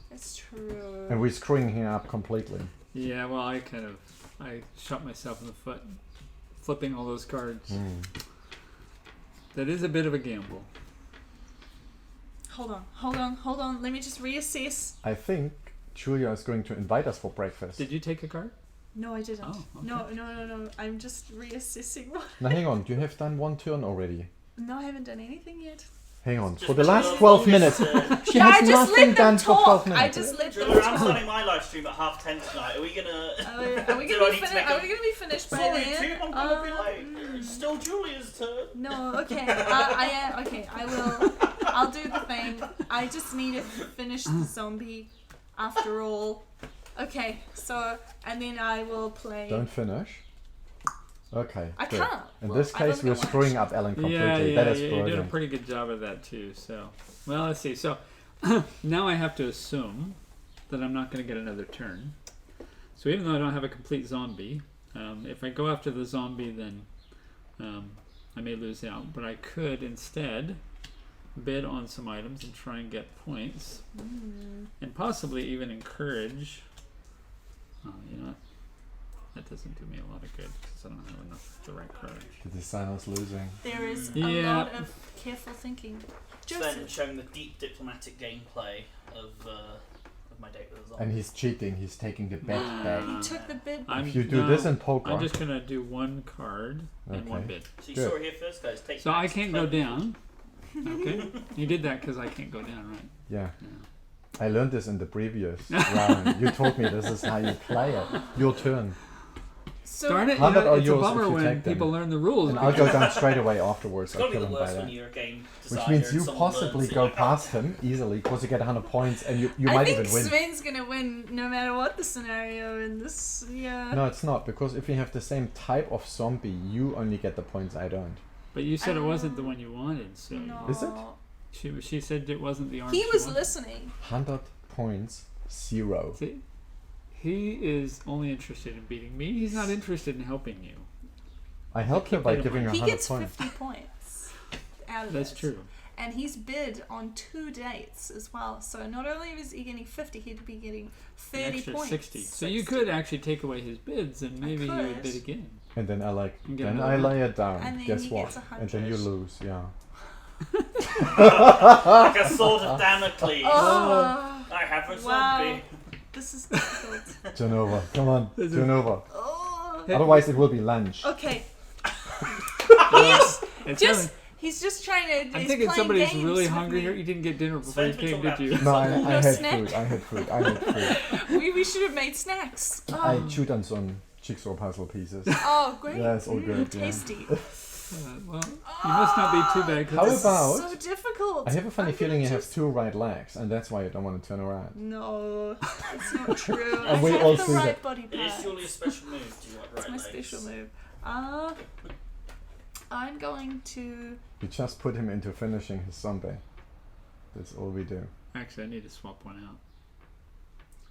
That's true. And we're screwing him up completely. Yeah, well, I shot myself in the foot, flipping all those cards. That is a bit of a gamble. Hold on. Let me just reassess. I think Julia is going to invite us for breakfast. Did you take a card? No, I didn't. Oh, okay. No. I'm just reassessing. Now hang on, you have done one turn already. No, I haven't done anything yet. Hang on, Just for the last because 12 I'm minutes. just, She I has just nothing let done them for 12 talk. minutes. I just let them Julia, I'm talk. starting my live stream at 10:30 tonight. Are we gonna? Are we Do gonna I be need to finished? make Are we gonna be finished by Sorry, then? team, I'm gonna be late. It's still Julia's turn. No, okay. I am okay. I will. I'll do the thing. I just need to finish the zombie. After all, okay. So and then I will play. Don't finish. Okay. I good. can't. In Well, this I case, don't we're know screwing much. up Ellen completely. Yeah, That is you're doing a brilliant. pretty good job of that too. So, well, let's see. So now I have to assume that I'm not going to get another turn. So even though I don't have a complete zombie, if I go after the zombie, then I may lose out. But I could instead bid on some items and try and get points, and possibly even encourage. Oh, you know what? That doesn't do me a lot of good because I don't have enough of the right cards. The designer's losing. There is a Yeah. lot of careful thinking. Sven Joseph. showing the deep diplomatic gameplay of my date with the zombie. And he's cheating. He's taking the bet back. He took the bid. If you do this in poker, I'm just gonna do one card and one Okay. bid. So you Good. saw it here first, guys. Take So I backs, can't play go with it. down. Okay, you did that because I can't go down, right? yeah. I learned this in the previous round. You told me this is how you play it. Your turn. So Darn it! You 100 know, are it's a yours bummer if you when take them. people learn the rules. And I'll go down straight away afterwards. It's I'll gotta be kill the him by worst when that. you're a game designer. Which means and you someone possibly learns go it. past him easily because you get 100 points and you I might think even win. Sven's gonna win no matter what the scenario in this. Yeah. No, it's not, because if you have the same type of zombie, you only get the points, I don't. But you said it wasn't the one you wanted, so No. Is it? she said it wasn't the arm. He she was wanted. listening. 100 points, 0. See, he is only interested in beating me. He's not interested in helping you. I helped her by giving her He 100 gets points. 50 points out of That's it. true. And he's bid on 2 dates as well. So not only is he getting 50, he'd be getting An 30 extra points. 60. So you could actually take away his bids and maybe he would could. bid again. And then I And get then another I one. lay it down. And then Guess he what? gets 100. And then you lose, yeah. Like a sword of Damocles. Oh, I have a wow. zombie. This is difficult. Turn over. Come on, This is- turn over. Oh. Otherwise it will be lunch. Okay. It's Just he's just trying to. I'm he's thinking playing somebody's games really with hungry me. here. You didn't get dinner before you Sven's came, been did you? No, I had snack? food. I had food. We should have made snacks. Oh, I chewed on some jigsaw puzzle pieces. oh great. Yeah, it's all good, yeah. Tasty. Well, you must not be too bad. 'cause How this- about- So difficult. I have a funny I'm feeling gonna you have just- 2 right legs, and that's why you don't want to turn around. No, that's not true. And I we have all the see right that. body It is part. Julia's special move. Do you want That's right my legs? special move. I'm going to. You just put him into finishing his zombie. That's all we do. Actually, I need to swap one out.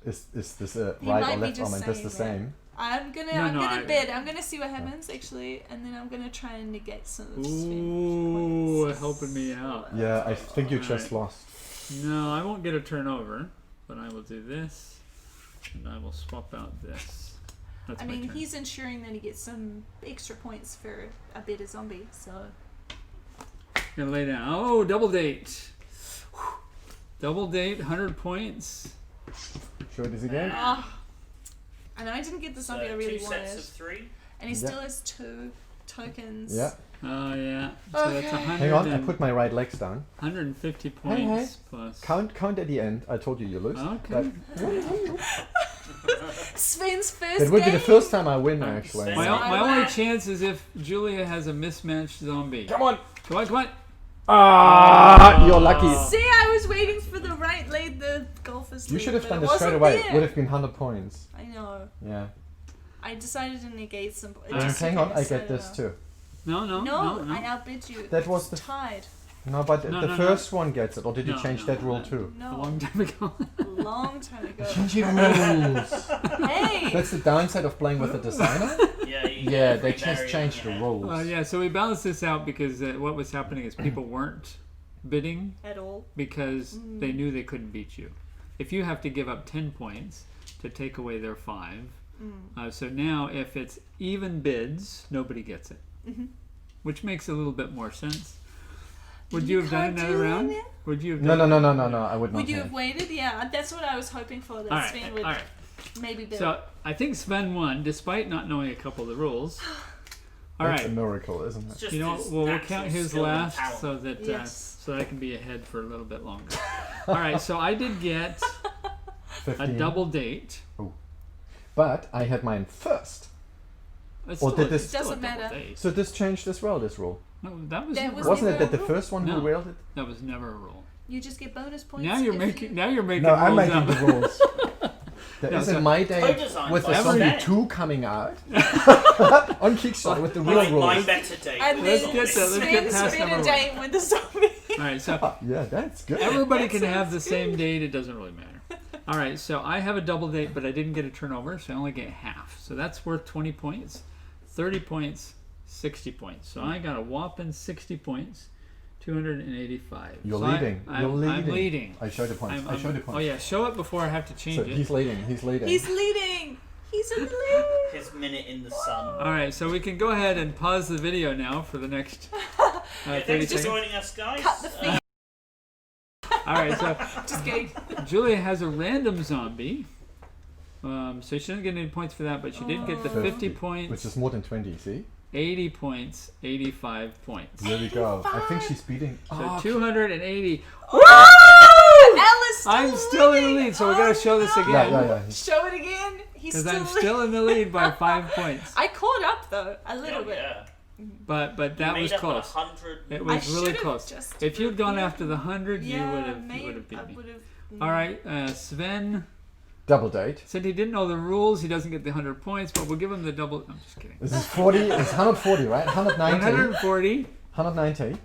Is this a He right might or be left just arm and this the saying same? I'm gonna. No, I'm no, gonna I- bid. I'm gonna see what happens actually, and then I'm gonna try and negate some of the Ooh, points. helping me out. Yeah, I think you just Alright. lost. No, I won't get a turnover, but I will do this, and I will swap out this. That's I my mean, turn. he's ensuring that he gets some extra points for a better zombie. So Gonna lay down. Oh, double date. Double date, 100 points. Show it again. and I didn't get the So zombie I really 2 wanted, sets of 3. and he Yeah. still has 2. tokens. Yeah. Oh yeah. So that's Okay. 100. Hang on, I put my right legs down. 150 Hey, points hey. plus. Count at the end. I told you lose. Okay. Sven's first That would be the game. first time I win, actually. Sven- My only chance is if Julia has a mismatched zombie. Come on! Come on, come on. Ah, you're lucky. See, I was waiting for the right leg, the golfer's You lead, should have but done it this straight wasn't away. there. It would have been 100 points. I know. Yeah. I decided to negate some. Hang on, I get this too. No, no, No, no, no. I outbid you. That was It's the- tied. No, but No, the no, first one gets it, or did you No, change no, that rule no. too? A No, long time ago. long time ago. Changing rules. Hey, That's the downside of playing with a designer. Yeah, you Yeah, get they free just variant, changed the yeah. rules. Yeah, so we balanced this out because what was happening is people weren't bidding at all. because they knew they couldn't beat you. If you have to give up 10 points to take away their 5, so now if it's even bids, nobody gets it, which makes a little bit more sense. Would you have done can't another do round? that, yeah? Would you have No, done no, no, no, no, no. I would not Would you have. have waited? Yeah, that's what I was hoping for. That All right, Sven would all right. maybe bid. So I think Sven won despite not knowing a couple of the rules. All That's a right. miracle, isn't It's it? just You know, his we'll natural count his skill and last talent. so that Yes. so I can be ahead for a little bit longer. All right, so I did get a 15. double date. But I had mine first. It's Or still did a- this- it's still a Doesn't double matter. date. So this changed as well, this rule. No, that was That never was a Wasn't never it a that the rule? first one No. who railed it? That was never a rule. You just get bonus points. Now you're if making. you- Now you're making. No, I'm rules making up. the rules. There No, is so- in my day Co-designed with by the Zombie Sven. 2 coming out on Kickstarter with the real My rules. better day. And was then on get this. to- let's get Sven's past been number a date with the zombie. All right, so Yeah, that's good. everybody That can have the sounds same date. It doesn't really matter. All right, so I have a double date, but I didn't get a turnover, so I only get half. So that's worth 20 points, 30 points, 60 points. So I got a whopping 60 points, 285. You're So leading. I'm You're leading. I'm leading. I showed the points. I showed the points. Oh yeah, show it before I have to change So it. he's leading. He's leading. He's leading. He's in the lead. His minute in the sun. All right, so we can go ahead and pause the video now for the next Yeah, 30 thanks for seconds. joining us, guys. Cut the feed. All right, so Just kidding. Julia has a random zombie. So she didn't get any points for that, but she did get the 50 points, Which is more than 20, see? 80 points, 85 points. There we go. I think she's beating. So 280. Alice I'm still in the lead, so we gotta show this again. Yeah. Show it again. He's Because still. I'm still in the lead by 5 points. I caught up though a little Oh, bit. yeah. But that Made was up close. 100. It I was really should've close. just If you'd gone revealed- after the 100, you Yeah, would have maybe beat I me. would have. All right, Sven Double date. said he didn't know the rules. He doesn't get the 100 points, but we'll give him the double. I'm just kidding. This is 40. It's 140, right? 190. 140. 190.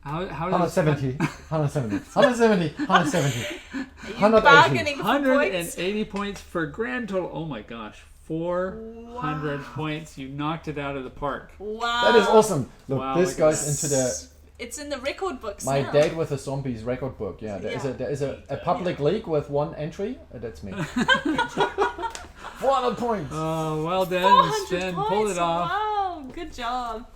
How does 170. 170. 170. 170. Are you 180. bargaining for points? 180 points for a grand total. Oh my gosh, 400 points. You knocked it out of the park. Wow. That is awesome. Look, Wow, this look at goes this. into the It's in the record books my now. date with the zombies record book. Yeah, there is a public league with one entry. That's me. 400 points. Oh, well done, 400 Sven. points. Pulled it off. Wow, good job.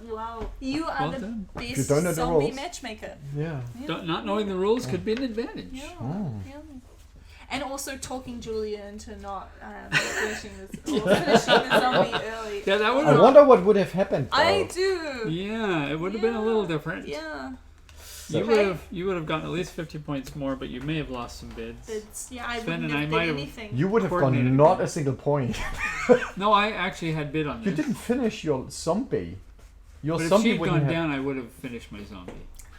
Wow, you are Well the done. you best don't know the zombie rules. matchmaker. Yeah. Not knowing the rules could be an advantage. Yeah, Oh. yeah. And also talking Julia into not finishing the zombie early. Yeah, that would I have. wonder what would have happened. I though. do. Yeah, it would have been a little different. Yeah. You would have gotten at least 50 points more, but you may have lost some bids. I Sven wouldn't and I have might did have- anything. You would have Coordinated. gone not a single point. No, I actually had bid on You this. didn't finish your zombie. Your But if zombie she'd wouldn't gone have. down, I would have finished my zombie.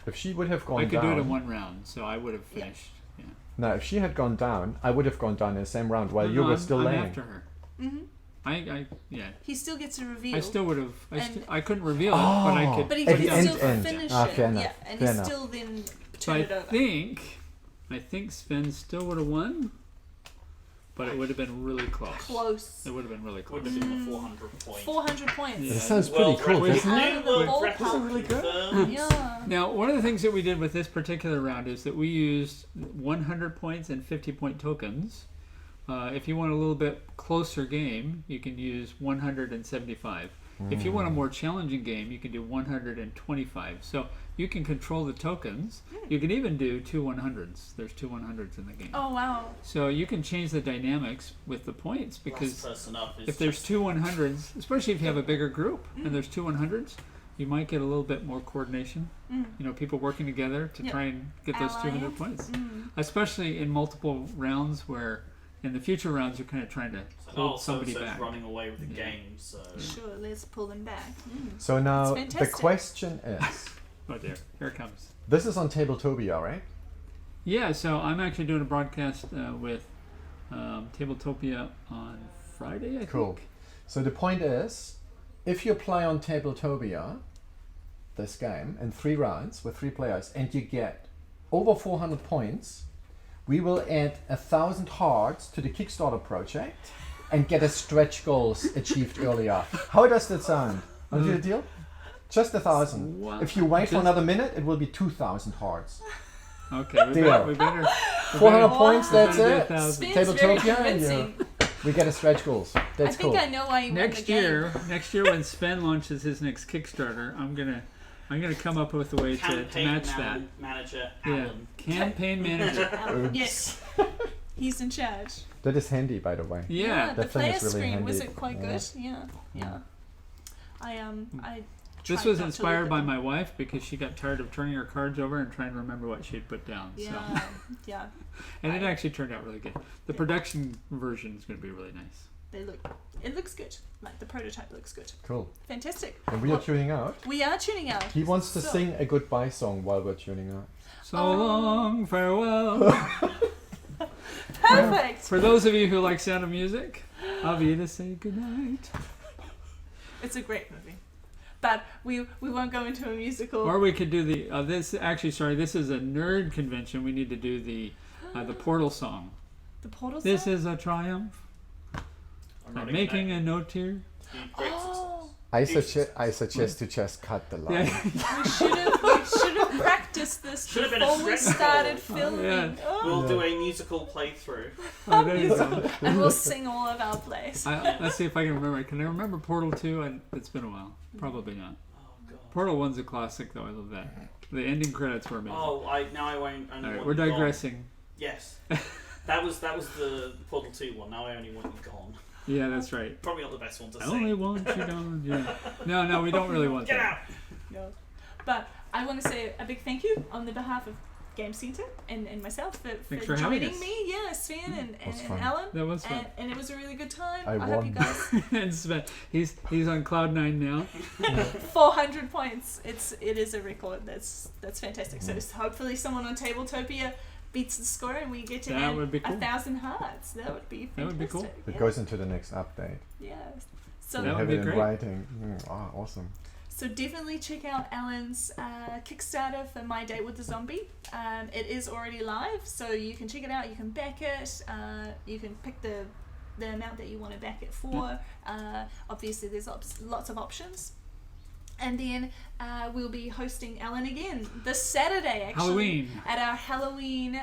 If she would have gone I could down. do it in one round, so I would have finished. Yeah. No, if she had gone down, I would have gone down in the same round while No, you no, were I'm- still I'm laying. after her. Yeah. He still gets a reveal. I still would have. And- I couldn't reveal it, but I could. But he At can the end, still end. finish Ah, it. fair enough, Yeah, and fair he enough. still then So turn it over. I think Sven still would have won, but it would have been really close. Close. It would have been really close. Would have been the 400 points. 400 points. Yeah. That sounds pretty cool, record- doesn't it? Out of the World ballpark. record Isn't it really good? confirmed. Yeah. Now, one of the things that we did with this particular round is that we used 100 points and 50 point tokens. If you want a little bit closer game, you can use 175. If you want a more challenging game, you can do 125. So you can control the tokens. You can even do 2 100s. There's 2 100s in the game. Oh wow. So you can change the dynamics with the points, Last because person up is if there's just- 2 100s, especially if you have a bigger group and there's 2 100s, you might get a little bit more coordination. You know, people working together to Yep. try and get those 200 points. Especially in multiple rounds, where in the future rounds you're kind of trying to hold somebody so-and-so's back. running away with the game, so... Sure, let's pull them back. So now It's the fantastic. question is, Oh dear, here it comes. this is on Tabletopia, right? Yeah, so I'm actually doing a broadcast with Tabletopia on Friday, I Cool. think. So the point is, if you play on Tabletopia, this game, in 3 rounds with 3 players, and you get over 400 points, we will add 1,000 hearts to the Kickstarter project and get a stretch goals achieved earlier. How does that sound? Want to do a deal? Just 1,000. Wow. If you wait for Just- another minute, it will be 2,000 hearts. Okay, we Deal. better, we better 400 Wow. points, that's We better do it. 1,000. Sven's very Tabletopia, and convincing. we get a stretch goals. I That's think cool. I know why you won the Next game. year when Sven launches his next Kickstarter, I'm gonna come up with a way to Campaign match that. manager Yeah, Alan. campaign manager. Oops. Yes. He's in charge. That is handy, by the way. Yeah, the that thing player is really screen was handy. it quite Yeah. good? Yeah. I this tried was not to inspired look at by them. my wife, because she got tired of turning her cards over and trying to remember what she'd put down. So. Yeah, yeah. And it actually turned out really good. The production version is going to be really nice. It looks good. Like the prototype looks good. Cool. Fantastic. And we are Well, tuning out. We are tuning out. He wants to So- sing a goodbye song while we're tuning out. So Oh. long, farewell. Perfect. For those of you who like Sound of Music, I'll be to say goodnight. It's a great movie. But we won't go into a musical. Or we could do the this is a nerd convention. We need to do the Portal song. The Portal This song? is a triumph. I'm I'm running making back. a note here. Great Oh, I Huge suggest to just cut the line. Yeah. we should have practiced this Should have been a before we stretch started goal. filming. yeah. Oh. We'll do a musical playthrough. Oh, there you go. And we'll sing all of our plays. Let's see if I can remember. Can I remember Portal 2? It's been a while. Probably not. Oh god. Portal 1's a classic, though. I love that. The ending credits were amazing. Oh, now I won't. Only All right, want we're you gone. digressing. Yes. That was the Portal 2 one. Now I only want you gone. Yeah, that's right. Probably not the best one to I only sing. want you gone. Yeah. No, we don't really want Get that. out! No. But I want to say a big thank you on the behalf of Game Centre and myself Thanks for for having joining us. me. Yeah, Sven and was fun. Alan. That was fun. And it was a really good time. I hope you won. guys And Sven, he's on cloud 9 now. 400 points. It is a record. That's fantastic. So hopefully someone on Tabletopia beats the score and we get to That add would be cool. 1,000 hearts. That would be fantastic. That would be cool. It Yeah. goes into the next update. Yeah. We So That would have be it in great. writing. Awesome. So definitely check out Alan's Kickstarter for My Date with the Zombie. It is already live, so you can check it out. You can back it. You can pick the amount that you want to back it for. Obviously, there's lots of options. And then we'll be hosting Alan again this Saturday, actually. Halloween. At our Halloween,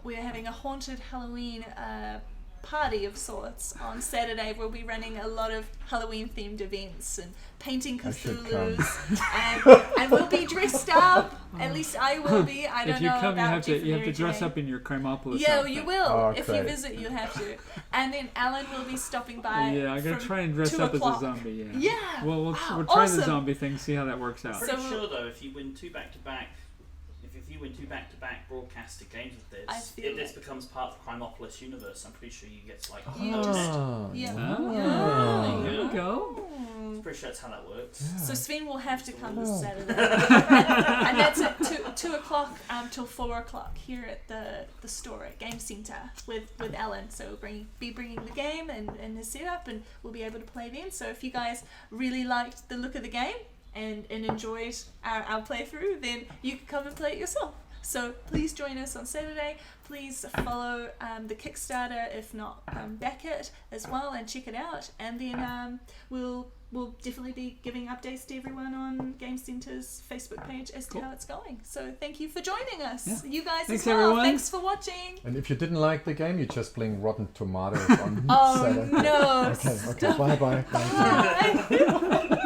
we're having a haunted Halloween party of sorts on Saturday. We'll be running a lot of Halloween themed events and painting I should Cthulhu's, and we'll be dressed up. At least I will be. I don't If you know come, about Jeff and you have Mary to dress Jane. up in your Crimopolis Yeah, outfit. you will. Oh, If you great. visit, you have to. And then Alan will be stopping by. Yeah, I'm gonna from try and dress 2 up o'clock. as a zombie. Yeah. Yeah. Well, Wow, we'll try awesome. the zombie thing. See how that works out. Pretty So- sure though, if you win 2 back-to-back, if you win 2 back-to-back broadcasted games with I this, feel this that. becomes part of the Crimopolis universe. I'm pretty sure you get to like You own just- it. Yeah. Oh, Yeah. there we go. I'm pretty sure that's how that works. So Sven will have to come this Oh. Saturday, and that's at 2 o'clock till 4 o'clock here at the store at Game Centre with Alan. So we'll be bringing the game and the setup, and we'll be able to play then. So if you guys really liked the look of the game and enjoyed our playthrough, then you can come and play it yourself. So please join us on Saturday. Please follow the Kickstarter, if not back it as well, and check it out. And then we'll we'll definitely be giving updates to everyone on Game Centre's Facebook page as to how it's going. So thank you for joining us. Yeah. You guys Thanks, as well. everyone. Thanks for watching. And if you didn't like the game, you're just playing Rotten Tomatoes on Oh Saturday. no. Okay, bye-bye. Thank you. Bye.